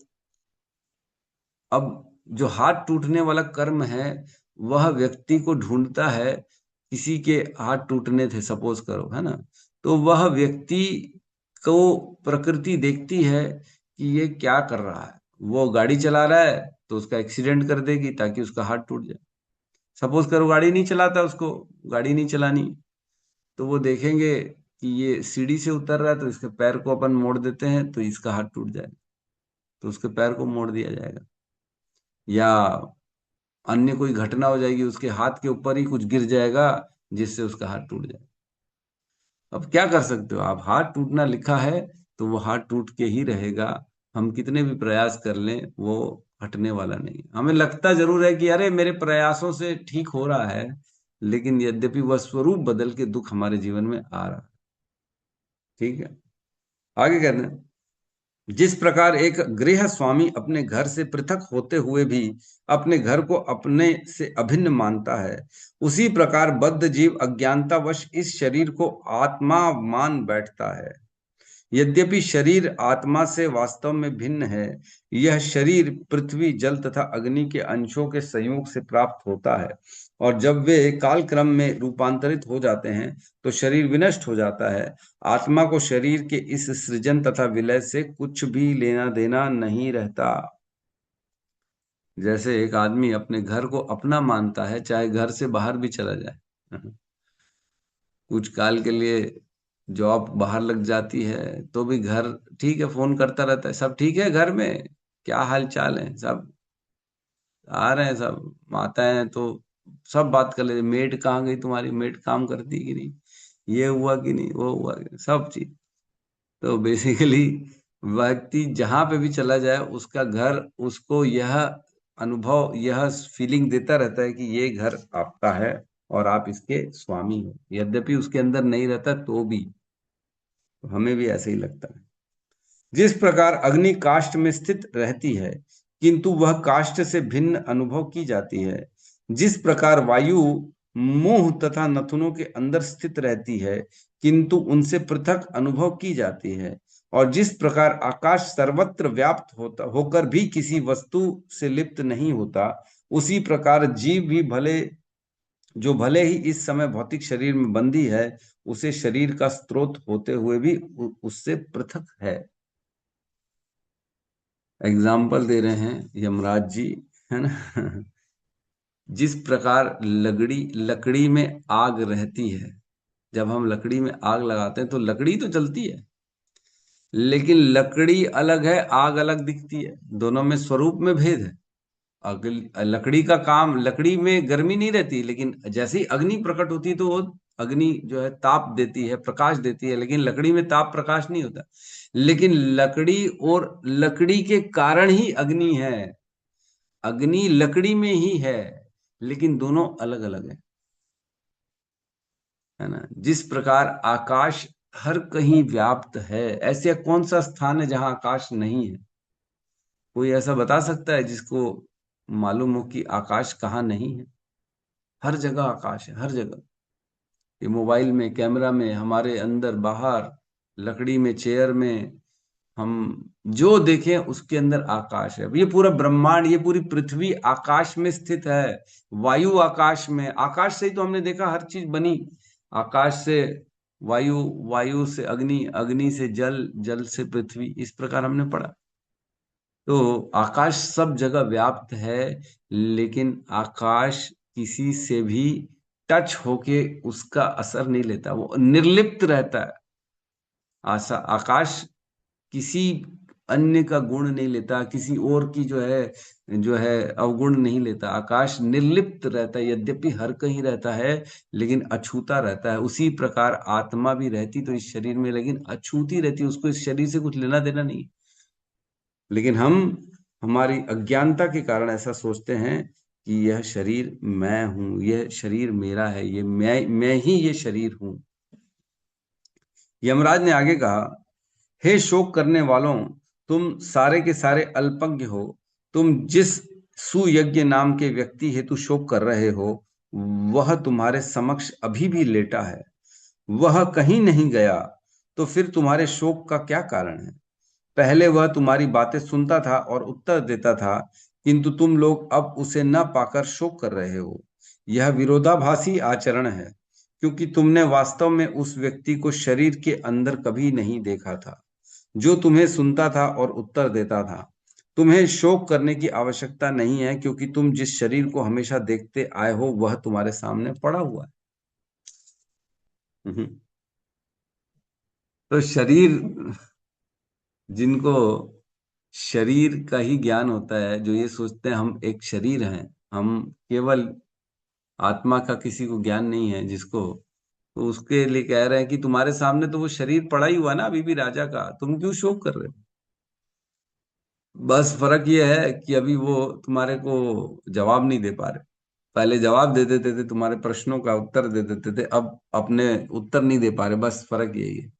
अब जो हाथ टूटने वाला कर्म है, वह व्यक्ति को ढूंढता है। किसी के हाथ टूटने थे, सपोज करो, है ना, तो वह व्यक्ति को प्रकृति देखती है कि ये क्या कर रहा है। वो गाड़ी चला रहा है, तो उसका एक्सीडेंट कर देगी ताकि उसका हाथ टूट जाए। सपोज करो गाड़ी नहीं चलाता, उसको गाड़ी नहीं चलानी, तो वो देखेंगे कि ये सीढ़ी से उतर रहा है, तो इसके पैर को अपन मोड़ देते हैं तो इसका हाथ टूट जाएगा, तो उसके पैर को मोड़ दिया जाएगा। या अन्य कोई घटना हो जाएगी, उसके हाथ के ऊपर ही कुछ गिर जाएगा, जिससे उसका हाथ टूट जाए। अब क्या कर सकते हो आप? हाथ टूटना लिखा है, तो वो हाथ टूट के ही रहेगा। हम कितने भी प्रयास कर लें, वो हटने वाला नहीं। हमें लगता जरूर है कि अरे मेरे प्रयासों से ठीक हो रहा है, लेकिन यद्यपि वह स्वरूप बदल के दुख हमारे जीवन में आ रहा है। ठीक है, आगे कहते हैं, जिस प्रकार एक गृह स्वामी अपने घर से पृथक होते हुए भी अपने घर को अपने से अभिन्न मानता है, उसी प्रकार बद्ध जीव अज्ञानतावश इस शरीर को आत्मा मान बैठता है। यद्यपि शरीर आत्मा से वास्तव में भिन्न है, यह शरीर पृथ्वी, जल तथा अग्नि के अंशों के संयोग से प्राप्त होता है, और जब वे कालक्रम में रूपांतरित हो जाते हैं तो शरीर विनष्ट हो जाता है। आत्मा को शरीर के इस सृजन तथा विलय से कुछ भी लेना देना नहीं रहता। जैसे एक आदमी अपने घर को अपना मानता है, चाहे घर से बाहर भी चला जाए, कुछ काल के लिए जॉब बाहर लग जाती है, तो भी घर, ठीक है, फोन करता रहता है, सब ठीक है घर में, क्या हाल चाल है, सब आ रहे हैं, सब माताएं हैं, तो सब बात कर लेते, मेड कहाँ गई तुम्हारी, मेड काम करती कि नहीं, ये हुआ कि नहीं, वो हुआ कि नहीं, सब चीज। तो बेसिकली व्यक्ति जहां पे भी चला जाए, उसका घर उसको यह अनुभव, यह फीलिंग देता रहता है कि ये घर आपका है और आप इसके स्वामी हो, यद्यपि उसके अंदर नहीं रहता तो भी। तो हमें भी ऐसे ही लगता है। जिस प्रकार अग्नि काष्ठ में स्थित रहती है, किंतु वह काष्ठ से भिन्न अनुभव की जाती है, जिस प्रकार वायु मुंह तथा नथुनों के अंदर स्थित रहती है, किंतु उनसे पृथक अनुभव की जाती है, और जिस प्रकार आकाश सर्वत्र व्याप्त होता होकर भी किसी वस्तु से लिप्त नहीं होता, उसी प्रकार जीव भी भले, जो भले ही इस समय भौतिक शरीर में बंदी है, उसे शरीर का स्रोत होते हुए भी उससे पृथक है। एग्जाम्पल दे रहे हैं यमराज जी, है ना। जिस प्रकार लकड़ी में आग रहती है, जब हम लकड़ी में आग लगाते हैं तो लकड़ी तो जलती है, लेकिन लकड़ी अलग है, आग अलग दिखती है, दोनों में स्वरूप में भेद है। लकड़ी का काम, लकड़ी में गर्मी नहीं रहती, लेकिन जैसे ही अग्नि प्रकट होती है तो वो अग्नि जो है ताप देती है, प्रकाश देती है, लेकिन लकड़ी में ताप प्रकाश नहीं होता। लेकिन लकड़ी और लकड़ी के कारण ही अग्नि है, अग्नि लकड़ी में ही है, लेकिन दोनों अलग अलग है ना। जिस प्रकार आकाश हर कहीं व्याप्त है, ऐसे कौन सा स्थान है जहां आकाश नहीं है? कोई ऐसा बता सकता है जिसको मालूम हो कि आकाश कहाँ नहीं है? हर जगह आकाश है, हर जगह। ये मोबाइल में, कैमरा में, हमारे अंदर बाहर, लकड़ी में, चेयर में, हम जो देखें उसके अंदर आकाश है। ये पूरा ब्रह्मांड, ये पूरी पृथ्वी आकाश में स्थित है। वायु आकाश में, आकाश से ही तो हमने देखा हर चीज बनी। आकाश से वायु, वायु से अग्नि, अग्नि से जल, जल से पृथ्वी, इस प्रकार हमने पढ़ा। तो आकाश सब जगह व्याप्त है, लेकिन आकाश किसी से भी टच होके उसका असर नहीं लेता, वो निर्लिप्त रहता है। आकाश किसी अन्य का गुण नहीं लेता, किसी और की जो है अवगुण नहीं लेता। आकाश निर्लिप्त रहता है, यद्यपि हर कहीं रहता है, लेकिन अछूता रहता है। उसी प्रकार आत्मा भी रहती तो इस शरीर में, लेकिन अछूती रहती, उसको इस शरीर से कुछ लेना देना नहीं। लेकिन हम हमारी अज्ञानता के कारण ऐसा सोचते हैं कि यह शरीर मैं हूं, यह शरीर मेरा है, ये मैं ही ये शरीर हूं। यमराज ने आगे कहा, हे शोक करने वालों, तुम सारे के सारे अल्पज्ञ हो। तुम जिस सुयज्ञ नाम के व्यक्ति हेतु शोक कर रहे हो, वह तुम्हारे समक्ष अभी भी लेटा है, वह कहीं नहीं गया। तो फिर तुम्हारे शोक का क्या कारण है? पहले वह तुम्हारी बातें सुनता था और उत्तर देता था, किंतु तुम लोग अब उसे न पाकर शोक कर रहे हो। यह विरोधाभासी आचरण है, क्योंकि तुमने वास्तव में उस व्यक्ति को शरीर के अंदर कभी नहीं देखा था, जो तुम्हें सुनता था और उत्तर देता था। तुम्हें शोक करने की आवश्यकता नहीं है, क्योंकि तुम जिस शरीर को हमेशा देखते आए हो वह तुम्हारे सामने पड़ा हुआ है। हम्म। तो शरीर, जिनको शरीर का ही ज्ञान होता है, जो ये सोचते हैं हम एक शरीर हैं, हम केवल आत्मा का किसी को ज्ञान नहीं है जिसको, तो उसके लिए कह रहे हैं कि तुम्हारे सामने तो वो शरीर पड़ा ही हुआ ना अभी भी राजा का, तुम क्यों शोक कर रहे हो? बस फर्क ये है कि अभी वो तुम्हारे को जवाब नहीं दे पा रहे। पहले जवाब दे देते थे, तुम्हारे प्रश्नों का उत्तर दे देते थे, अब अपने उत्तर नहीं दे पा रहे, बस फर्क यही है।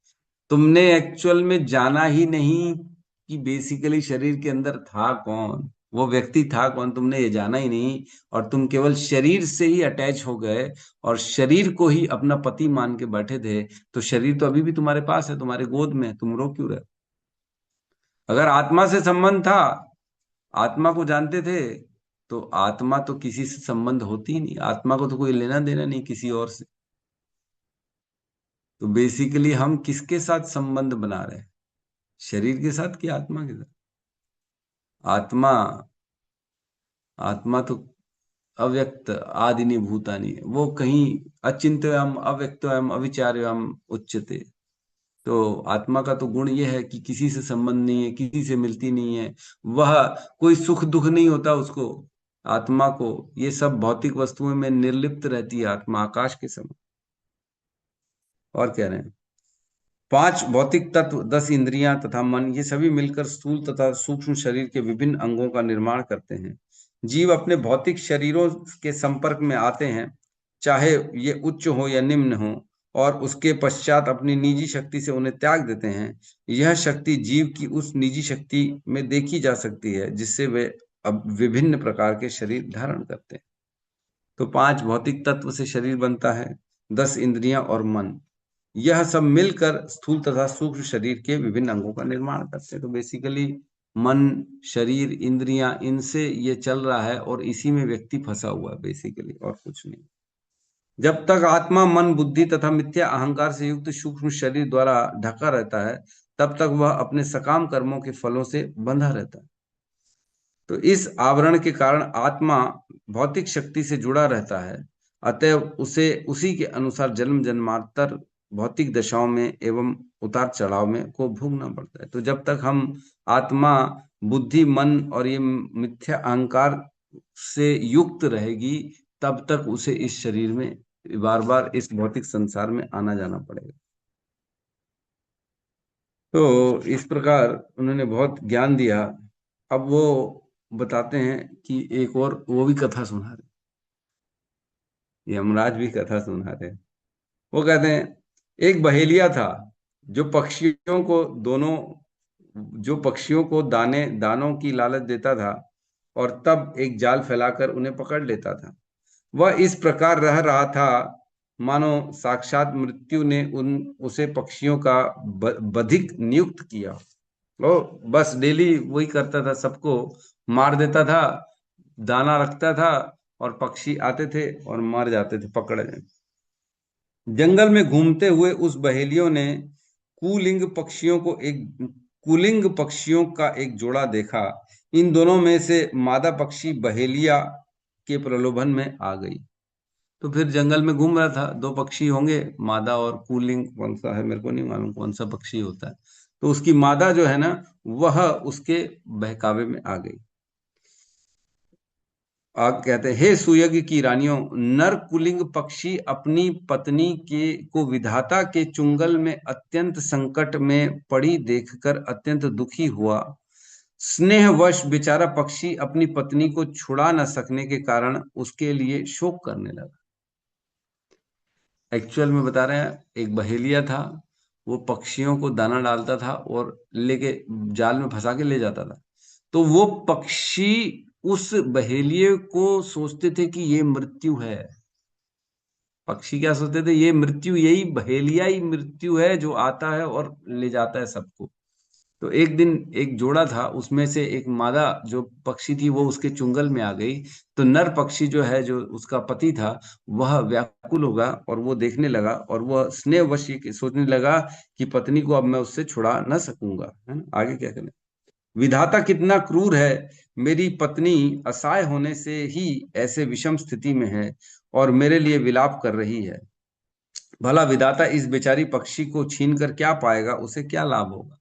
तुमने एक्चुअल में जाना ही नहीं कि बेसिकली शरीर के अंदर था कौन, वो व्यक्ति था कौन, तुमने ये जाना ही नहीं। और तुम केवल शरीर से ही अटैच हो गए और शरीर को ही अपना पति मान के बैठे थे। तो शरीर तो अभी भी तुम्हारे पास है, तुम्हारे गोद में है, तुम रो क्यों रहे हो? अगर आत्मा से संबंध था, आत्मा को जानते थे, तो आत्मा तो किसी से संबंध होती ही नहीं, आत्मा को तो कोई लेना देना नहीं किसी और से। तो बेसिकली हम किसके साथ संबंध बना रहे हैं? शरीर के साथ कि आत्मा के साथ? आत्मा, आत्मा तो अव्यक्त आदिनि भूतानि है, वो कहीं अचिंत्यम अव्यक्तम अविचार्यम उच्यते। तो आत्मा का तो गुण ये है कि किसी से संबंध नहीं है, किसी से मिलती नहीं है, वह कोई सुख दुख नहीं होता उसको, आत्मा को। ये सब भौतिक वस्तुओं में निर्लिप्त रहती है आत्मा, आकाश के समान। और कह रहे हैं, पांच भौतिक तत्व, 10 इंद्रियां तथा मन, ये सभी मिलकर स्थूल तथा सूक्ष्म शरीर के विभिन्न अंगों का निर्माण करते हैं। जीव अपने भौतिक शरीरों के संपर्क में आते हैं, चाहे ये उच्च हो या निम्न हो, और उसके पश्चात अपनी निजी शक्ति से उन्हें त्याग देते हैं। यह शक्ति जीव की उस निजी शक्ति में देखी जा सकती है जिससे वे अब विभिन्न प्रकार के शरीर धारण करते हैं। तो पांच भौतिक तत्व से शरीर बनता है, 10 इंद्रियां और मन, यह सब मिलकर स्थूल तथा सूक्ष्म शरीर के विभिन्न अंगों का निर्माण करते हैं। तो बेसिकली मन, शरीर, इंद्रियां, इनसे ये चल रहा है और इसी में व्यक्ति फंसा हुआ है बेसिकली, और कुछ नहीं। जब तक आत्मा मन बुद्धि तथा मिथ्या अहंकार से युक्त सूक्ष्म शरीर द्वारा ढका रहता है, तब तक वह अपने सकाम कर्मों के फलों से बंधा रहता है। तो इस आवरण के कारण आत्मा भौतिक शक्ति से जुड़ा रहता है। अतएव उसे उसी के अनुसार जन्म जन्मांतर भौतिक दशाओं में एवं उतार चढ़ाव में को भोगना पड़ता है। तो जब तक हम आत्मा बुद्धि मन और ये मिथ्या अहंकार से युक्त रहेगी, तब तक उसे इस शरीर में बार बार इस भौतिक संसार में आना जाना पड़ेगा। तो इस प्रकार उन्होंने बहुत ज्ञान दिया। अब वो बताते हैं कि एक और वो भी कथा सुना रहे, यमराज भी कथा सुना रहे। वो कहते हैं, एक बहेलिया था जो पक्षियों को दोनों जो पक्षियों को दाने दानों की लालच देता था और तब एक जाल फैलाकर उन्हें पकड़ लेता था। वह इस प्रकार रह रहा था मानो साक्षात मृत्यु ने उन उसे पक्षियों का बधिक नियुक्त किया। वो बस डेली वही करता था, सबको मार देता था, दाना रखता था, और पक्षी आते थे और मर जाते थे पकड़ में। जंगल में घूमते हुए उस बहेलियों ने कुलिंग पक्षियों को एक कुलिंग पक्षियों का एक जोड़ा देखा। इन दोनों में से मादा पक्षी बहेलिया के प्रलोभन में आ गई। तो फिर जंगल में घूम रहा था, दो पक्षी होंगे, मादा और कूलिंग कौन सा है मेरे को नहीं मालूम, कौन सा पक्षी होता है। तो उसकी मादा जो है ना, वह उसके बहकावे में आ गई। आग कहते हैं, हे सुयज्ञ की रानियों, नर कुलिंग पक्षी अपनी पत्नी के को विधाता के चुंगल में अत्यंत संकट में पड़ी देखकर अत्यंत दुखी हुआ। स्नेहवश बेचारा पक्षी अपनी पत्नी को छुड़ा न सकने के कारण उसके लिए शोक करने लगा। एक्चुअल में बता रहे हैं, एक बहेलिया था, वो पक्षियों को दाना डालता था और लेके जाल में फंसा के ले जाता था। तो वो पक्षी उस बहेलिये को सोचते थे कि ये मृत्यु है। पक्षी क्या सोचते थे, ये मृत्यु, यही बहेलिया ही मृत्यु है जो आता है और ले जाता है सबको। तो एक दिन एक जोड़ा था, उसमें से एक मादा जो पक्षी थी वो उसके चुंगल में आ गई। तो नर पक्षी जो है, जो उसका पति था, वह व्याकुल होगा और वो देखने लगा और वह स्नेहवश ये सोचने लगा कि पत्नी को अब मैं उससे छुड़ा ना सकूंगा, है ना, आगे क्या करें। विधाता कितना क्रूर है, मेरी पत्नी असहाय होने से ही ऐसे विषम स्थिति में है और मेरे लिए विलाप कर रही है। भला विधाता इस बेचारी पक्षी को छीन कर क्या पाएगा, उसे क्या लाभ होगा।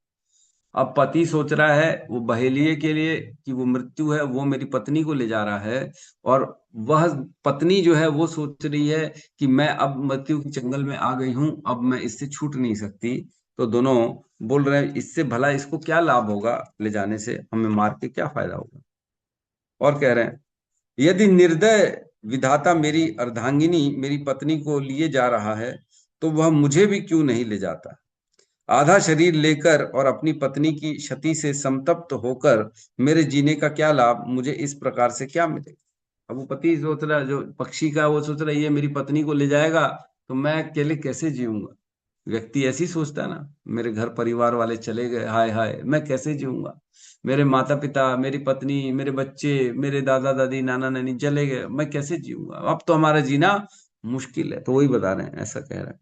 अब पति सोच रहा है वो बहेलिये के लिए कि वो मृत्यु है, वो मेरी पत्नी को ले जा रहा है, और वह पत्नी जो है वो सोच रही है कि मैं अब मृत्यु के जंगल में आ गई हूं, अब मैं इससे छूट नहीं सकती। तो दोनों बोल रहे हैं, इससे भला इसको क्या लाभ होगा, ले जाने से हमें मार के क्या फायदा होगा। और कह रहे हैं, यदि निर्दय विधाता मेरी अर्धांगिनी मेरी पत्नी को लिए जा रहा है, तो वह मुझे भी क्यों नहीं ले जाता। आधा शरीर लेकर और अपनी पत्नी की क्षति से संतप्त होकर मेरे जीने का क्या लाभ, मुझे इस प्रकार से क्या मिलेगा। अब वो पति सोच रहा है, जो पक्षी का, वो सोच रहा है ये मेरी पत्नी को ले जाएगा तो मैं अकेले कैसे जीऊंगा। व्यक्ति ऐसी सोचता है ना, मेरे घर परिवार वाले चले गए, हाय हाय मैं कैसे जीऊंगा। मेरे माता पिता, मेरी पत्नी, मेरे बच्चे, मेरे दादा दादी नाना नानी चले गए, मैं कैसे जीऊंगा, अब तो हमारा जीना मुश्किल है। तो वही बता रहे हैं, ऐसा कह रहे हैं।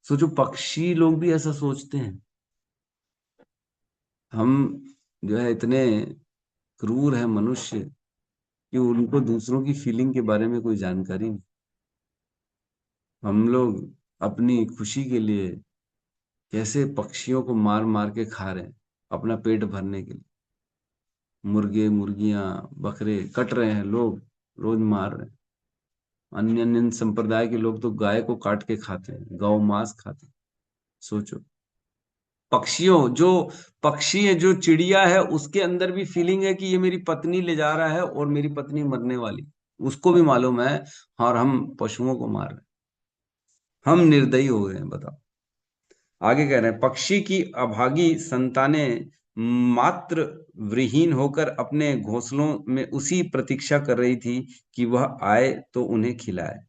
सोचो, पक्षी लोग भी ऐसा सोचते हैं। हम जो है इतने क्रूर है मनुष्य कि उनको दूसरों की फीलिंग के बारे में कोई जानकारी नहीं। हम लोग अपनी खुशी के लिए कैसे पक्षियों को मार मार के खा रहे हैं, अपना पेट भरने के लिए। मुर्गे मुर्गियां बकरे कट रहे हैं, लोग रोज मार रहे हैं। अन्य अन्य संप्रदाय के लोग तो गाय को काट के खाते हैं, गौ मांस खाते हैं। सोचो, पक्षियों जो पक्षी है, जो चिड़िया है, उसके अंदर भी फीलिंग है कि ये मेरी पत्नी ले जा रहा है और मेरी पत्नी मरने वाली, उसको भी मालूम है। और हम पशुओं को मार रहे हैं, हम निर्दयी हो गए हैं, बताओ। आगे कह रहे हैं, पक्षी की अभागी संतानें मात्र विहीन होकर अपने घोंसलों में उसी प्रतीक्षा कर रही थी कि वह आए तो उन्हें खिलाए।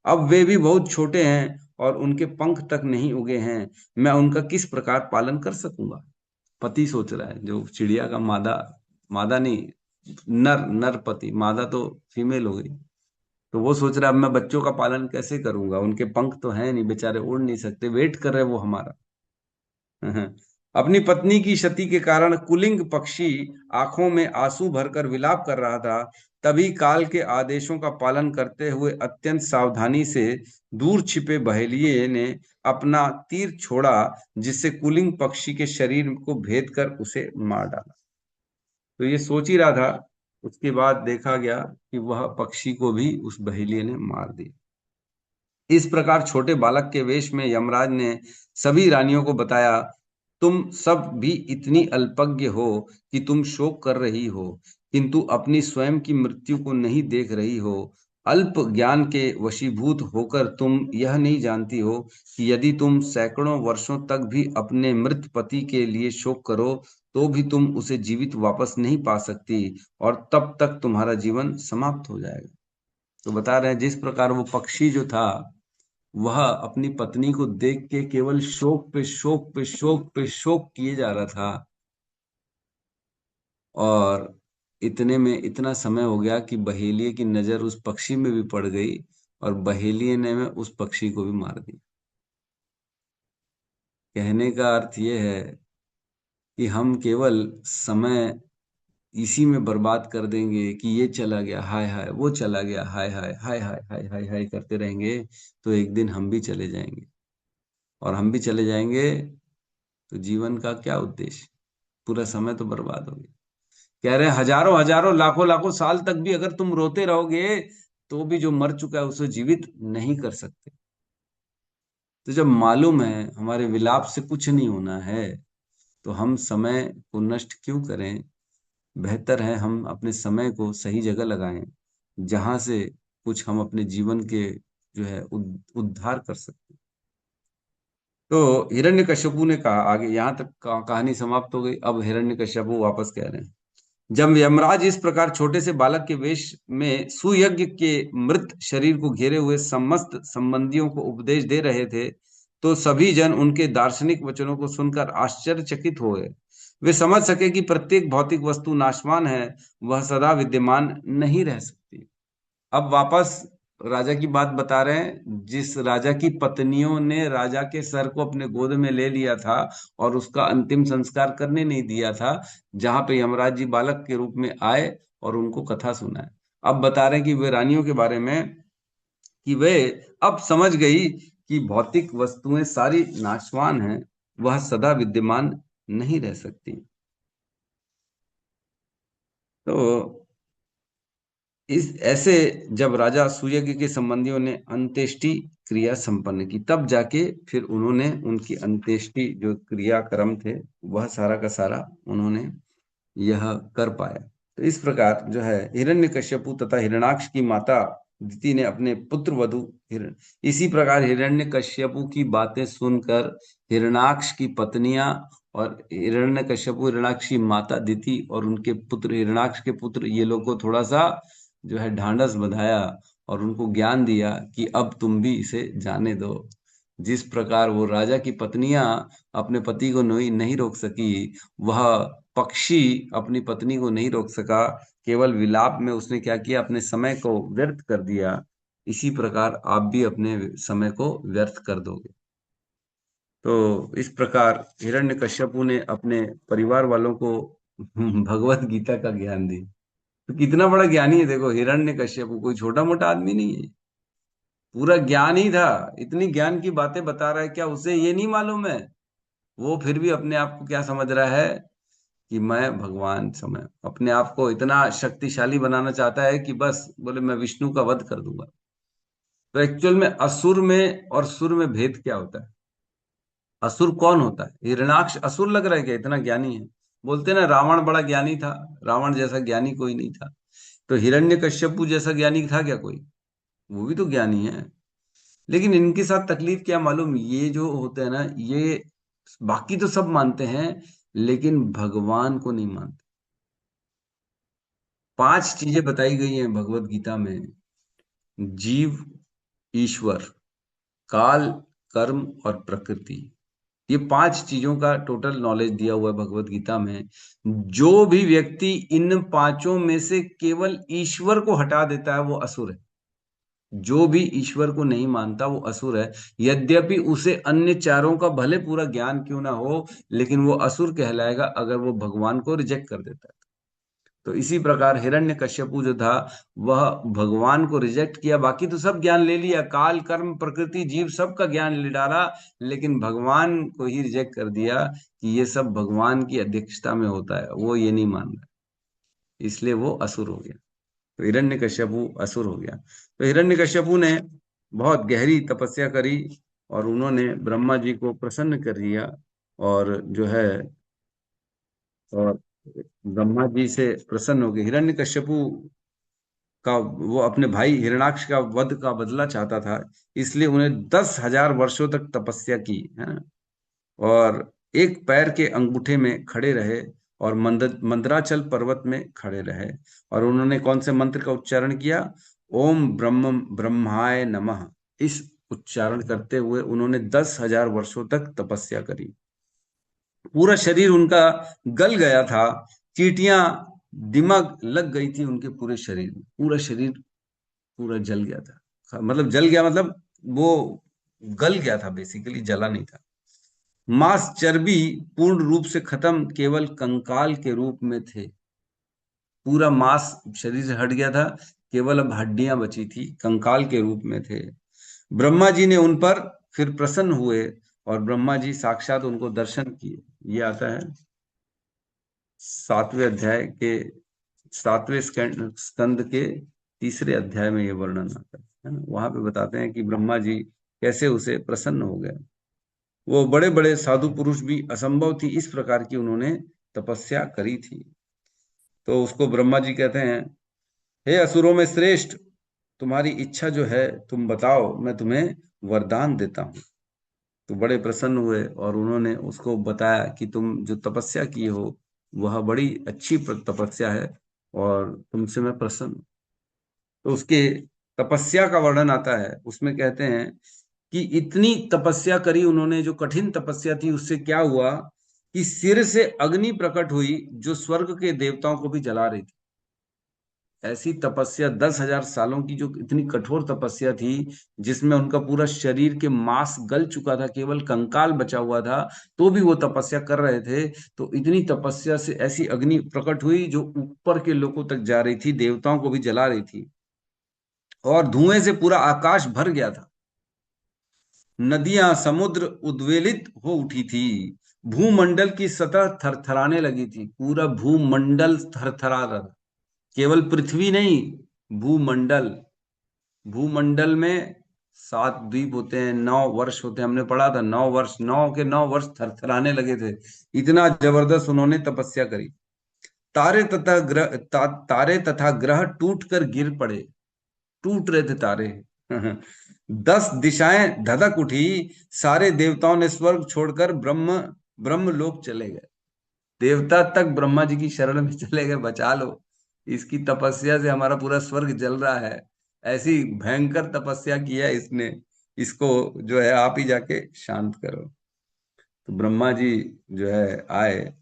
अब वे भी बहुत छोटे हैं और उनके पंख तक नहीं उगे हैं, मैं उनका किस प्रकार पालन कर सकूंगा। पति सोच रहा है, जो चिड़िया का मादा, मादा नहीं, नर नर पति, मादा तो फीमेल हो गई। तो वो सोच रहा है अब मैं बच्चों का पालन कैसे करूंगा, उनके पंख तो हैं नहीं, बेचारे उड़ नहीं सकते, वेट कर रहे वो हमारा। अपनी पत्नी की क्षति के कारण कुलिंग पक्षी आंखों में आंसू भरकर विलाप कर रहा था। तभी काल के आदेशों का पालन करते हुए अत्यंत सावधानी से दूर छिपे बहेलिये ने अपना तीर छोड़ा, जिससे कुलिंग पक्षी के शरीर को भेद कर उसे मार डाला। तो ये सोच ही रहा था, उसके बाद देखा गया कि वह पक्षी को भी उस बहेलिये ने मार दिया। इस प्रकार छोटे बालक के वेश में यमराज ने सभी रानियों को बताया, तुम सब भी इतनी अल्पज्ञ हो कि तुम शोक कर रही हो, किंतु अपनी स्वयं की मृत्यु को नहीं देख रही हो। अल्प ज्ञान के वशीभूत होकर तुम यह नहीं जानती हो कि यदि तुम सैकड़ों वर्षों तक भी अपने मृत पति के लिए शोक करो, तो भी तुम उसे जीवित वापस नहीं पा सकती, और तब तक तुम्हारा जीवन समाप्त हो जाएगा। तो बता रहे हैं जिस प्रकार वो पक्षी जो था, वह अपनी पत्नी को देख के केवल शोक पे शोक पे शोक पे शोक किए जा रहा था, और इतने में इतना समय हो गया कि बहेलिये की नजर उस पक्षी में भी पड़ गई, और बहेलिये ने में उस पक्षी को भी मार दिया। कहने का अर्थ यह है कि हम केवल समय इसी में बर्बाद कर देंगे कि ये चला गया हाय हाय, वो चला गया हाय हाय, हाय हाय हाय हाय हाय करते रहेंगे, तो एक दिन हम भी चले जाएंगे। और हम भी चले जाएंगे तो जीवन का क्या उद्देश्य, पूरा समय तो बर्बाद हो गया। कह रहे हैं हजारों हजारों लाखों लाखों साल तक भी अगर तुम रोते रहोगे, तो भी जो मर चुका है उसे जीवित नहीं कर सकते। तो जब मालूम है हमारे विलाप से कुछ नहीं होना है, तो हम समय को नष्ट क्यों करें। बेहतर है हम अपने समय को सही जगह लगाएं, जहां से कुछ हम अपने जीवन के जो है उद्धार कर सकते हैं। तो हिरण्यकश्यपु ने कहा, आगे यहाँ तक कहानी समाप्त हो गई। अब हिरण्यकश्यपु वापस कह रहे हैं, जब यमराज इस प्रकार छोटे से बालक के वेश में सुयज्ञ के मृत शरीर को घेरे हुए समस्त संबंधियों को उपदेश दे रहे थे, तो सभी जन उनके दार्शनिक वचनों को सुनकर आश्चर्यचकित हो गए। वे समझ सके कि प्रत्येक भौतिक वस्तु नाशवान है, वह सदा विद्यमान नहीं रह सकती। अब वापस राजा की बात बता रहे हैं, जिस राजा की पत्नियों ने राजा के सर को अपने गोद में ले लिया था और उसका अंतिम संस्कार करने नहीं दिया था, जहां पे यमराज जी बालक के रूप में आए और उनको कथा सुनाए। अब बता रहे हैं कि वे रानियों के बारे में, कि वे अब समझ गई कि भौतिक वस्तुएं सारी नाशवान हैं, वह सदा विद्यमान नहीं रह सकती। तो इस ऐसे जब राजा सूयज्ञ के संबंधियों ने अंत्येष्टि क्रिया संपन्न की, तब जाके फिर उन्होंने उनकी अंत्येष्टि जो क्रियाक्रम थे, वह सारा का सारा उन्होंने यह कर पाया। तो इस प्रकार जो है हिरण्यकश्यपु तथा हिरण्याक्ष की माता दिति ने अपने पुत्र वधु हिरण इसी प्रकार हिरण्यकश्यपु की बातें सुनकर हिरण्याक्ष की पत्नियां और हिरण्यकश्यपु हिरण्याक्ष की माता दिति और उनके पुत्र हिरण्याक्ष के पुत्र, ये लोग को थोड़ा सा जो है ढांढस बंधाया और उनको ज्ञान दिया कि अब तुम भी इसे जाने दो। जिस प्रकार वो राजा की पत्नियां अपने पति को नहीं नहीं रोक सकी, वह पक्षी अपनी पत्नी को नहीं रोक सका, केवल विलाप में उसने क्या किया, अपने समय को व्यर्थ कर दिया। इसी प्रकार आप भी अपने समय को व्यर्थ कर दोगे। तो इस प्रकार हिरण्यकश्यपु ने अपने परिवार वालों को भगवत गीता का ज्ञान दी। तो कितना बड़ा ज्ञानी है देखो, हिरण्यकश्यपु कोई छोटा मोटा आदमी नहीं है, पूरा ज्ञान ही था। इतनी ज्ञान की बातें बता रहा है, क्या उसे ये नहीं मालूम है। वो फिर भी अपने आप को क्या समझ रहा है कि मैं भगवान समय, अपने आप को इतना शक्तिशाली बनाना चाहता है कि बस बोले मैं विष्णु का वध कर दूंगा। तो एक्चुअल में असुर में और सुर में भेद क्या होता है। असुर कौन होता है, हिरण्याक्ष असुर लग रहा है क्या, इतना ज्ञानी है। बोलते ना रावण बड़ा ज्ञानी था, रावण जैसा ज्ञानी कोई नहीं था। तो हिरण्यकश्यपु जैसा ज्ञानी था क्या कोई, वो भी तो ज्ञानी है। लेकिन इनके साथ तकलीफ क्या मालूम, ये जो होते हैं ना, ये बाकी तो सब मानते हैं, लेकिन भगवान को नहीं मानते। 5 चीजें बताई गई हैं भगवत गीता में, जीव, ईश्वर, काल, कर्म और प्रकृति। ये 5 चीजों का टोटल नॉलेज दिया हुआ है भगवत गीता में। जो भी व्यक्ति इन पांचों में से केवल ईश्वर को हटा देता है, वो असुर है। जो भी ईश्वर को नहीं मानता वो असुर है। यद्यपि उसे अन्य चारों का भले पूरा ज्ञान क्यों ना हो, लेकिन वो असुर कहलाएगा अगर वो भगवान को रिजेक्ट कर देता है। तो इसी प्रकार हिरण्यकश्यपु जो था, वह भगवान को रिजेक्ट किया। बाकी तो सब ज्ञान ले लिया, काल कर्म प्रकृति जीव सब का ज्ञान ले डाला, लेकिन भगवान को ही रिजेक्ट कर दिया कि ये सब भगवान की अध्यक्षता में होता है, वो ये नहीं मान रहा, इसलिए वो असुर हो गया। तो हिरण्यकश्यपु असुर हो गया। तो हिरण्यकश्यपु ने बहुत गहरी तपस्या करी और उन्होंने ब्रह्मा जी को प्रसन्न कर दिया। और जो है, और ब्रह्मा जी से प्रसन्न हो गए। हिरण्यकश्यपु का, वो अपने भाई हिरण्याक्ष का वध का बदला चाहता था, इसलिए उन्हें 10,000 वर्षों तक तपस्या की है ना। और एक पैर के अंगूठे में खड़े रहे और मंदराचल पर्वत में खड़े रहे। और उन्होंने कौन से मंत्र का उच्चारण किया? ओम ब्रह्म ब्रह्माय नमः। इस उच्चारण करते हुए उन्होंने 10,000 वर्षों तक तपस्या करी। पूरा शरीर उनका गल गया था, चींटियां दिमक लग गई थी उनके पूरे शरीर में, पूरा शरीर पूरा जल गया था। मतलब जल गया मतलब वो गल गया था, बेसिकली जला नहीं था। मांस चर्बी पूर्ण रूप से खत्म, केवल कंकाल के रूप में थे। पूरा मांस शरीर से हट गया था, केवल अब हड्डियां बची थी, कंकाल के रूप में थे। ब्रह्मा जी ने उन पर फिर प्रसन्न हुए और ब्रह्मा जी साक्षात उनको दर्शन किए। ये आता है 7वें अध्याय के 7वें स्कंद के तीसरे अध्याय में ये वर्णन आता है ना। वहां पे बताते हैं कि ब्रह्मा जी कैसे उसे प्रसन्न हो गए। वो बड़े बड़े साधु पुरुष भी असंभव थी इस प्रकार की उन्होंने तपस्या करी थी। तो उसको ब्रह्मा जी कहते हैं, हे असुरों में श्रेष्ठ, तुम्हारी इच्छा जो है तुम बताओ, मैं तुम्हें वरदान देता हूँ। तो बड़े प्रसन्न हुए और उन्होंने उसको बताया कि तुम जो तपस्या की हो वह बड़ी अच्छी तपस्या है और तुमसे मैं प्रसन्न हूं। तो उसके तपस्या का वर्णन आता है, उसमें कहते हैं कि इतनी तपस्या करी उन्होंने, जो कठिन तपस्या थी, उससे क्या हुआ कि सिर से अग्नि प्रकट हुई जो स्वर्ग के देवताओं को भी जला रही थी। ऐसी तपस्या 10,000 सालों की, जो इतनी कठोर तपस्या थी, जिसमें उनका पूरा शरीर के मांस गल चुका था, केवल कंकाल बचा हुआ था, तो भी वो तपस्या कर रहे थे। तो इतनी तपस्या से ऐसी अग्नि प्रकट हुई जो ऊपर के लोगों तक जा रही थी, देवताओं को भी जला रही थी। और धुएं से पूरा आकाश भर गया था। नदियां समुद्र उद्वेलित हो उठी थी। भूमंडल की सतह थरथराने लगी थी, पूरा भूमंडल थरथरा रहा था। केवल पृथ्वी नहीं, भूमंडल। भूमंडल में 7 द्वीप होते हैं, 9 वर्ष होते हैं, हमने पढ़ा था 9 वर्ष, 9 के 9 वर्ष थरथराने लगे थे। इतना जबरदस्त उन्होंने तपस्या करी। तारे तथा ग्रह टूट कर गिर पड़े, टूट रहे थे तारे। 10 दिशाएं धधक उठी। सारे देवताओं ने स्वर्ग छोड़कर ब्रह्म लोक चले गए। देवता तक ब्रह्मा जी की शरण में चले गए, बचा लो, इसकी तपस्या से हमारा पूरा स्वर्ग जल रहा है। ऐसी भयंकर तपस्या की है इसने, इसको जो है आप ही जाके शांत करो। तो ब्रह्मा जी जो है आए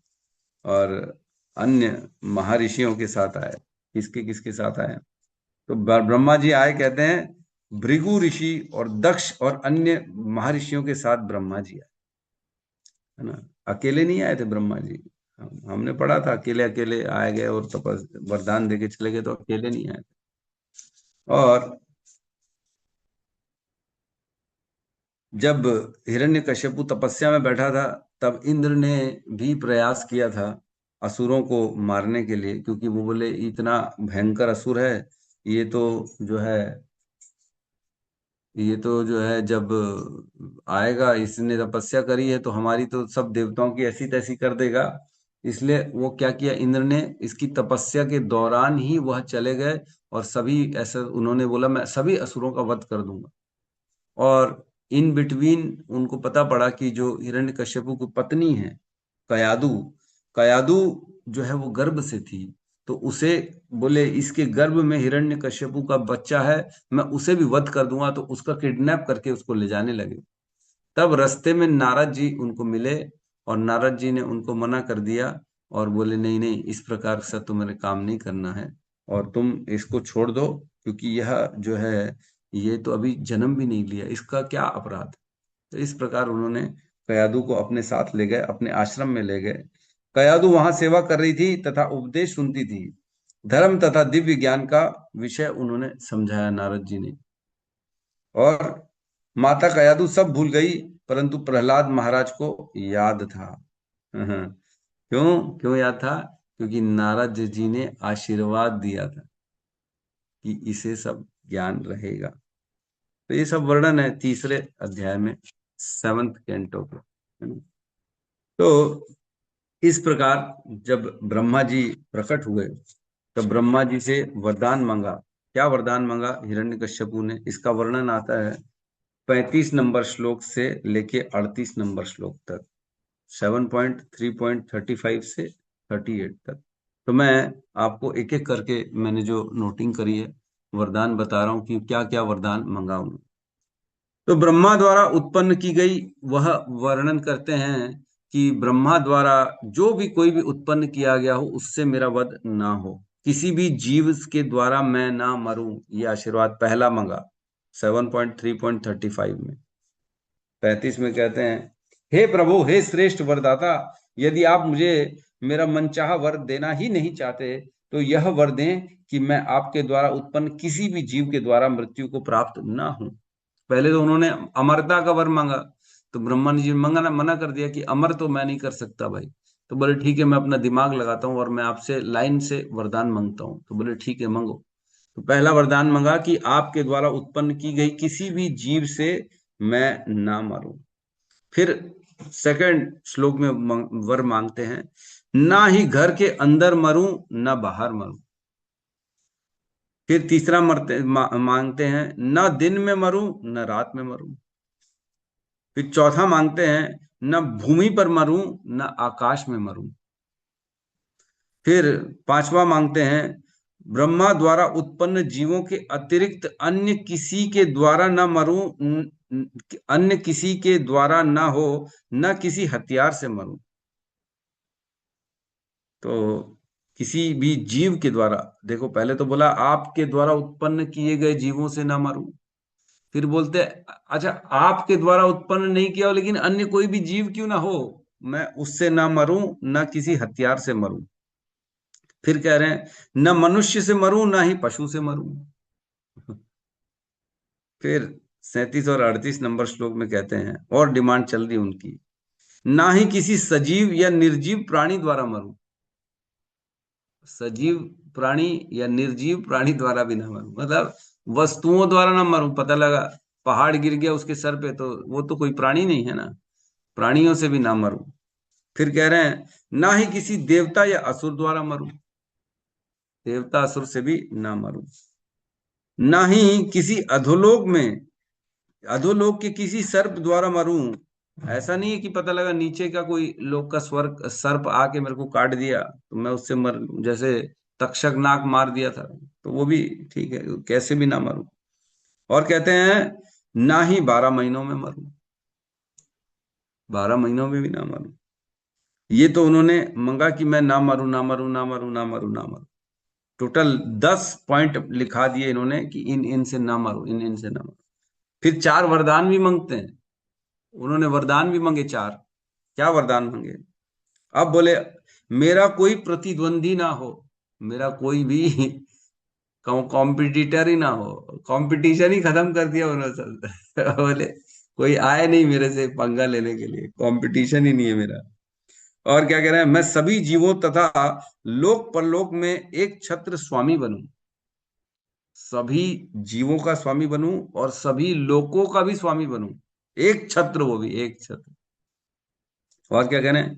और अन्य महर्षियों के साथ आए। किसके किसके साथ आए? तो ब्रह्मा जी आए, कहते हैं भृगु ऋषि और दक्ष और अन्य महर्षियों के साथ ब्रह्मा जी आए, है ना। अकेले नहीं आए थे ब्रह्मा जी। हमने पढ़ा था अकेले अकेले आए गए और तपस वरदान देके चले गए, तो अकेले नहीं आए थे। और जब हिरण्यकश्यपु तपस्या में बैठा था, तब इंद्र ने भी प्रयास किया था असुरों को मारने के लिए, क्योंकि वो बोले इतना भयंकर असुर है, ये तो जो है ये तो जो है जब आएगा, इसने तपस्या करी है तो हमारी तो सब देवताओं की ऐसी तैसी कर देगा। इसलिए वो क्या किया इंद्र ने, इसकी तपस्या के दौरान ही वह चले गए और सभी ऐसा उन्होंने बोला, मैं सभी असुरों का वध कर दूंगा। और इन बिटवीन उनको पता पड़ा कि जो हिरण्यकश्यपु की पत्नी है कयादु, कयादु जो है वो गर्भ से थी। तो उसे बोले इसके गर्भ में हिरण्यकश्यपु का बच्चा है, मैं उसे भी वध कर दूंगा। तो उसका किडनैप करके उसको ले जाने लगे। तब रास्ते में नारद जी उनको मिले और नारद जी ने उनको मना कर दिया और बोले नहीं नहीं, इस प्रकार से तुम्हें काम नहीं करना है और तुम इसको छोड़ दो, क्योंकि यह जो है ये तो अभी जन्म भी नहीं लिया, इसका क्या अपराध। तो इस प्रकार उन्होंने कयादू को अपने साथ ले गए, अपने आश्रम में ले गए। कयादू वहां सेवा कर रही थी तथा उपदेश सुनती थी। धर्म तथा दिव्य ज्ञान का विषय उन्होंने समझाया नारद जी ने। और माता कयादू सब भूल गई, परंतु प्रहलाद महाराज को याद था। क्यों क्यों याद था? क्योंकि नारद जी ने आशीर्वाद दिया था कि इसे सब ज्ञान रहेगा। तो ये सब वर्णन है तीसरे अध्याय में, 7th कैंटो का, है ना? तो इस प्रकार जब ब्रह्मा जी प्रकट हुए, तो ब्रह्मा जी से वरदान मांगा। क्या वरदान मांगा हिरण्यकश्यपु ने? इसका वर्णन आता है 35 नंबर श्लोक से लेके 38 नंबर श्लोक तक, 7.3.35 से 38 तक। तो मैं आपको एक एक करके मैंने जो नोटिंग करी है वरदान बता रहा हूं कि क्या क्या वरदान मंगा उन्होंने। तो ब्रह्मा द्वारा उत्पन्न की गई वह वर्णन करते हैं कि ब्रह्मा द्वारा जो भी कोई भी उत्पन्न किया गया हो उससे मेरा वध ना हो, किसी भी जीव के द्वारा मैं ना मरूं, ये आशीर्वाद पहला मंगा 7.3.35 में। 35 में कहते हैं, हे प्रभु, हे श्रेष्ठ वरदाता, यदि आप मुझे मेरा मनचाहा वर देना ही नहीं चाहते तो यह वर दें कि मैं आपके द्वारा उत्पन्न किसी भी जीव के द्वारा मृत्यु को प्राप्त ना हूं। पहले तो उन्होंने अमरता का वर मांगा, तो ब्रह्मा जी ने मना कर दिया कि अमर तो मैं नहीं कर सकता भाई। तो बोले ठीक है, मैं अपना दिमाग लगाता हूँ और मैं आपसे लाइन से वरदान मांगता हूँ। तो बोले ठीक है, मांगो। तो पहला वरदान मांगा कि आपके द्वारा उत्पन्न की गई किसी भी जीव से मैं ना मरूं। फिर सेकंड श्लोक में वर मांगते हैं, ना ही घर के अंदर मरूं ना बाहर मरूं। फिर तीसरा मांगते हैं, ना दिन में मरूं न रात में मरूं। फिर चौथा मांगते हैं, न भूमि पर मरूं न आकाश में मरूं। फिर पांचवा मांगते हैं, ब्रह्मा द्वारा उत्पन्न जीवों के अतिरिक्त अन्य किसी के द्वारा न मरूं, अन्य किसी के द्वारा न हो, न किसी हथियार से मरूं। तो किसी भी जीव के द्वारा, देखो पहले तो बोला आपके द्वारा उत्पन्न किए गए जीवों से ना मरूं। फिर बोलते अच्छा, आपके द्वारा उत्पन्न नहीं किया हो लेकिन अन्य कोई भी जीव क्यों ना हो, मैं उससे ना मरूं ना किसी हथियार से मरूं। फिर कह रहे हैं, न मनुष्य से मरूं ना ही पशु से मरूं। फिर 37 और 38 नंबर श्लोक में कहते हैं, और डिमांड चल रही उनकी, ना ही किसी सजीव या निर्जीव प्राणी द्वारा मरूं। सजीव प्राणी या निर्जीव प्राणी द्वारा भी ना मरूं, मतलब वस्तुओं द्वारा ना मरूं। पता लगा पहाड़ गिर गया उसके सर पे, तो वो तो कोई प्राणी नहीं है ना, प्राणियों से भी ना मरूं। फिर कह रहे हैं, ना ही किसी देवता या असुर द्वारा मरूं, देवता असुर से भी ना मरूं। ना ही किसी अधोलोक में, अधोलोक के किसी सर्प द्वारा मरूं। ऐसा नहीं है कि पता लगा नीचे का कोई लोक का स्वर्ग सर्प आके मेरे को काट दिया तो मैं उससे मर, जैसे तक्षक नाग मार दिया था, तो वो भी ठीक है, कैसे भी ना मरूं। और कहते हैं, ना ही 12 महीनों में मरूं, 12 महीनों में भी ना मरूं। ये तो उन्होंने मंगा कि मैं ना मरूं ना मरूं ना मरूं ना मरूं ना मरूं। टोटल 10 पॉइंट लिखा दिए इन्होंने कि इन इन से ना मरूं, इन इन से ना मरूं। फिर चार वरदान भी मांगते हैं, उन्होंने वरदान भी मांगे चार। क्या वरदान मांगे? अब बोले, मेरा कोई प्रतिद्वंदी ना हो, मेरा कोई भी कॉम्पिटिटर ही ना हो, कंपटीशन ही खत्म कर दिया उन्होंने सब। बोले कोई आए नहीं मेरे से पंगा लेने के लिए, कंपटीशन ही नहीं है मेरा। और क्या कह रहे हैं, मैं सभी जीवों तथा लोक परलोक में एक छत्र स्वामी बनूं, सभी जीवों का स्वामी बनूं और सभी लोकों का भी स्वामी बनूं, एक छत्र, वो भी एक छत्र। और क्या कह रहे हैं,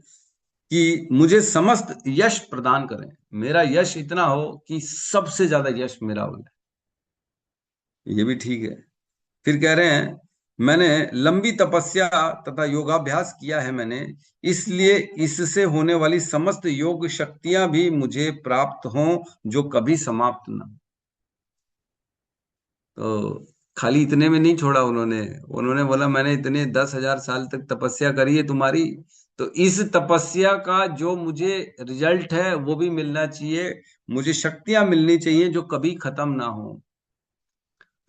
कि मुझे समस्त यश प्रदान करें, मेरा यश इतना हो कि सबसे ज्यादा यश मेरा हो जाए, ये भी ठीक है। फिर कह रहे हैं, मैंने लंबी तपस्या तथा योगाभ्यास किया है मैंने, इसलिए इससे होने वाली समस्त योग शक्तियां भी मुझे प्राप्त हों, जो कभी समाप्त ना हो। तो खाली इतने में नहीं छोड़ा उन्होंने, उन्होंने बोला मैंने इतने 10,000 साल तक तपस्या करी है तुम्हारी, तो इस तपस्या का जो मुझे रिजल्ट है वो भी मिलना चाहिए, मुझे शक्तियां मिलनी चाहिए जो कभी खत्म ना हो।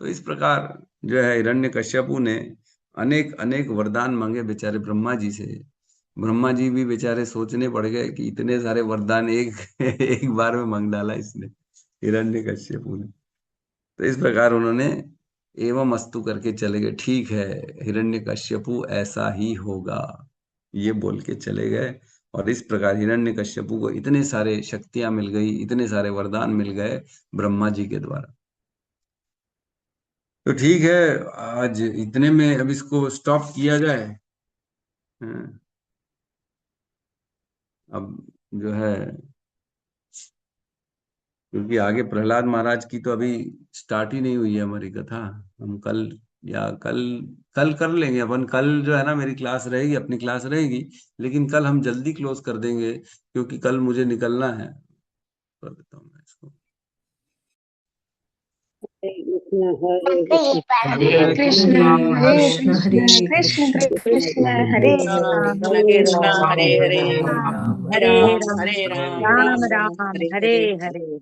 तो इस प्रकार जो है हिरण्यकश्यपु ने अनेक अनेक वरदान मांगे बेचारे ब्रह्मा जी से। ब्रह्मा जी भी बेचारे सोचने पड़ गए कि इतने सारे वरदान एक एक बार में मांग डाला इसने, हिरण्यकश्यपु ने। तो इस प्रकार उन्होंने एवं अस्तु करके चले गए, ठीक है हिरण्यकश्यपु ऐसा ही होगा, ये बोल के चले गए। और इस प्रकार हिरण्यकश्यपु को इतने सारे शक्तियां मिल गई, इतने सारे वरदान मिल गए ब्रह्मा जी के द्वारा। तो ठीक है, आज इतने में अब इसको स्टॉप किया जाए। हाँ, अब जो है, क्योंकि आगे प्रहलाद महाराज की तो अभी स्टार्ट ही नहीं हुई है हमारी कथा। हम कल या कल कल कर लेंगे अपन। कल जो है ना मेरी क्लास रहेगी, अपनी क्लास रहेगी, लेकिन कल हम जल्दी क्लोज कर देंगे क्योंकि कल मुझे निकलना है। कर देता हूँ मैं इसको। हरे हरे कृष्ण कृष्ण कृष्ण हरे कृष्ण कृष्ण कृष्ण हरे राम हरे हरे राम राम हरे हरे हरे राम हरे राम राम हरे राम राम राम राम राम हरे हरे हरे। हरे।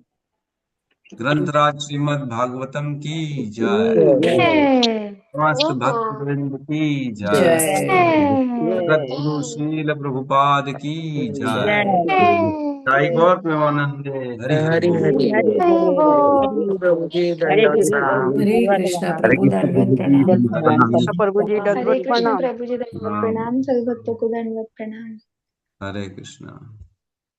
ग्रंथराज श्रीमद् भागवतम की जय, जय समस्त भक्त वृंद की जय, जय जगत गुरु श्रील प्रभुपाद की जय। जय जय गौर प्रेमानंदे, हरि हरि हरि बोल। हरि हरे बोल। हरे हरि हरे प्रभु जी हरे दंडवत कृष्ण प्रणाम। प्रभु जी हरे दंडवत कृष्णा प्रणाम। हरे प्रभु कृष्ण दंडवत प्रभु जी प्रणाम। दंडवत प्रभु जी हरे दंडवत कृष्ण प्रणाम। प्रभु जी दंडवत प्रणाम। प्रणाम, सभी भक्तों को दंडवत प्रणाम। हरे कृष्णा।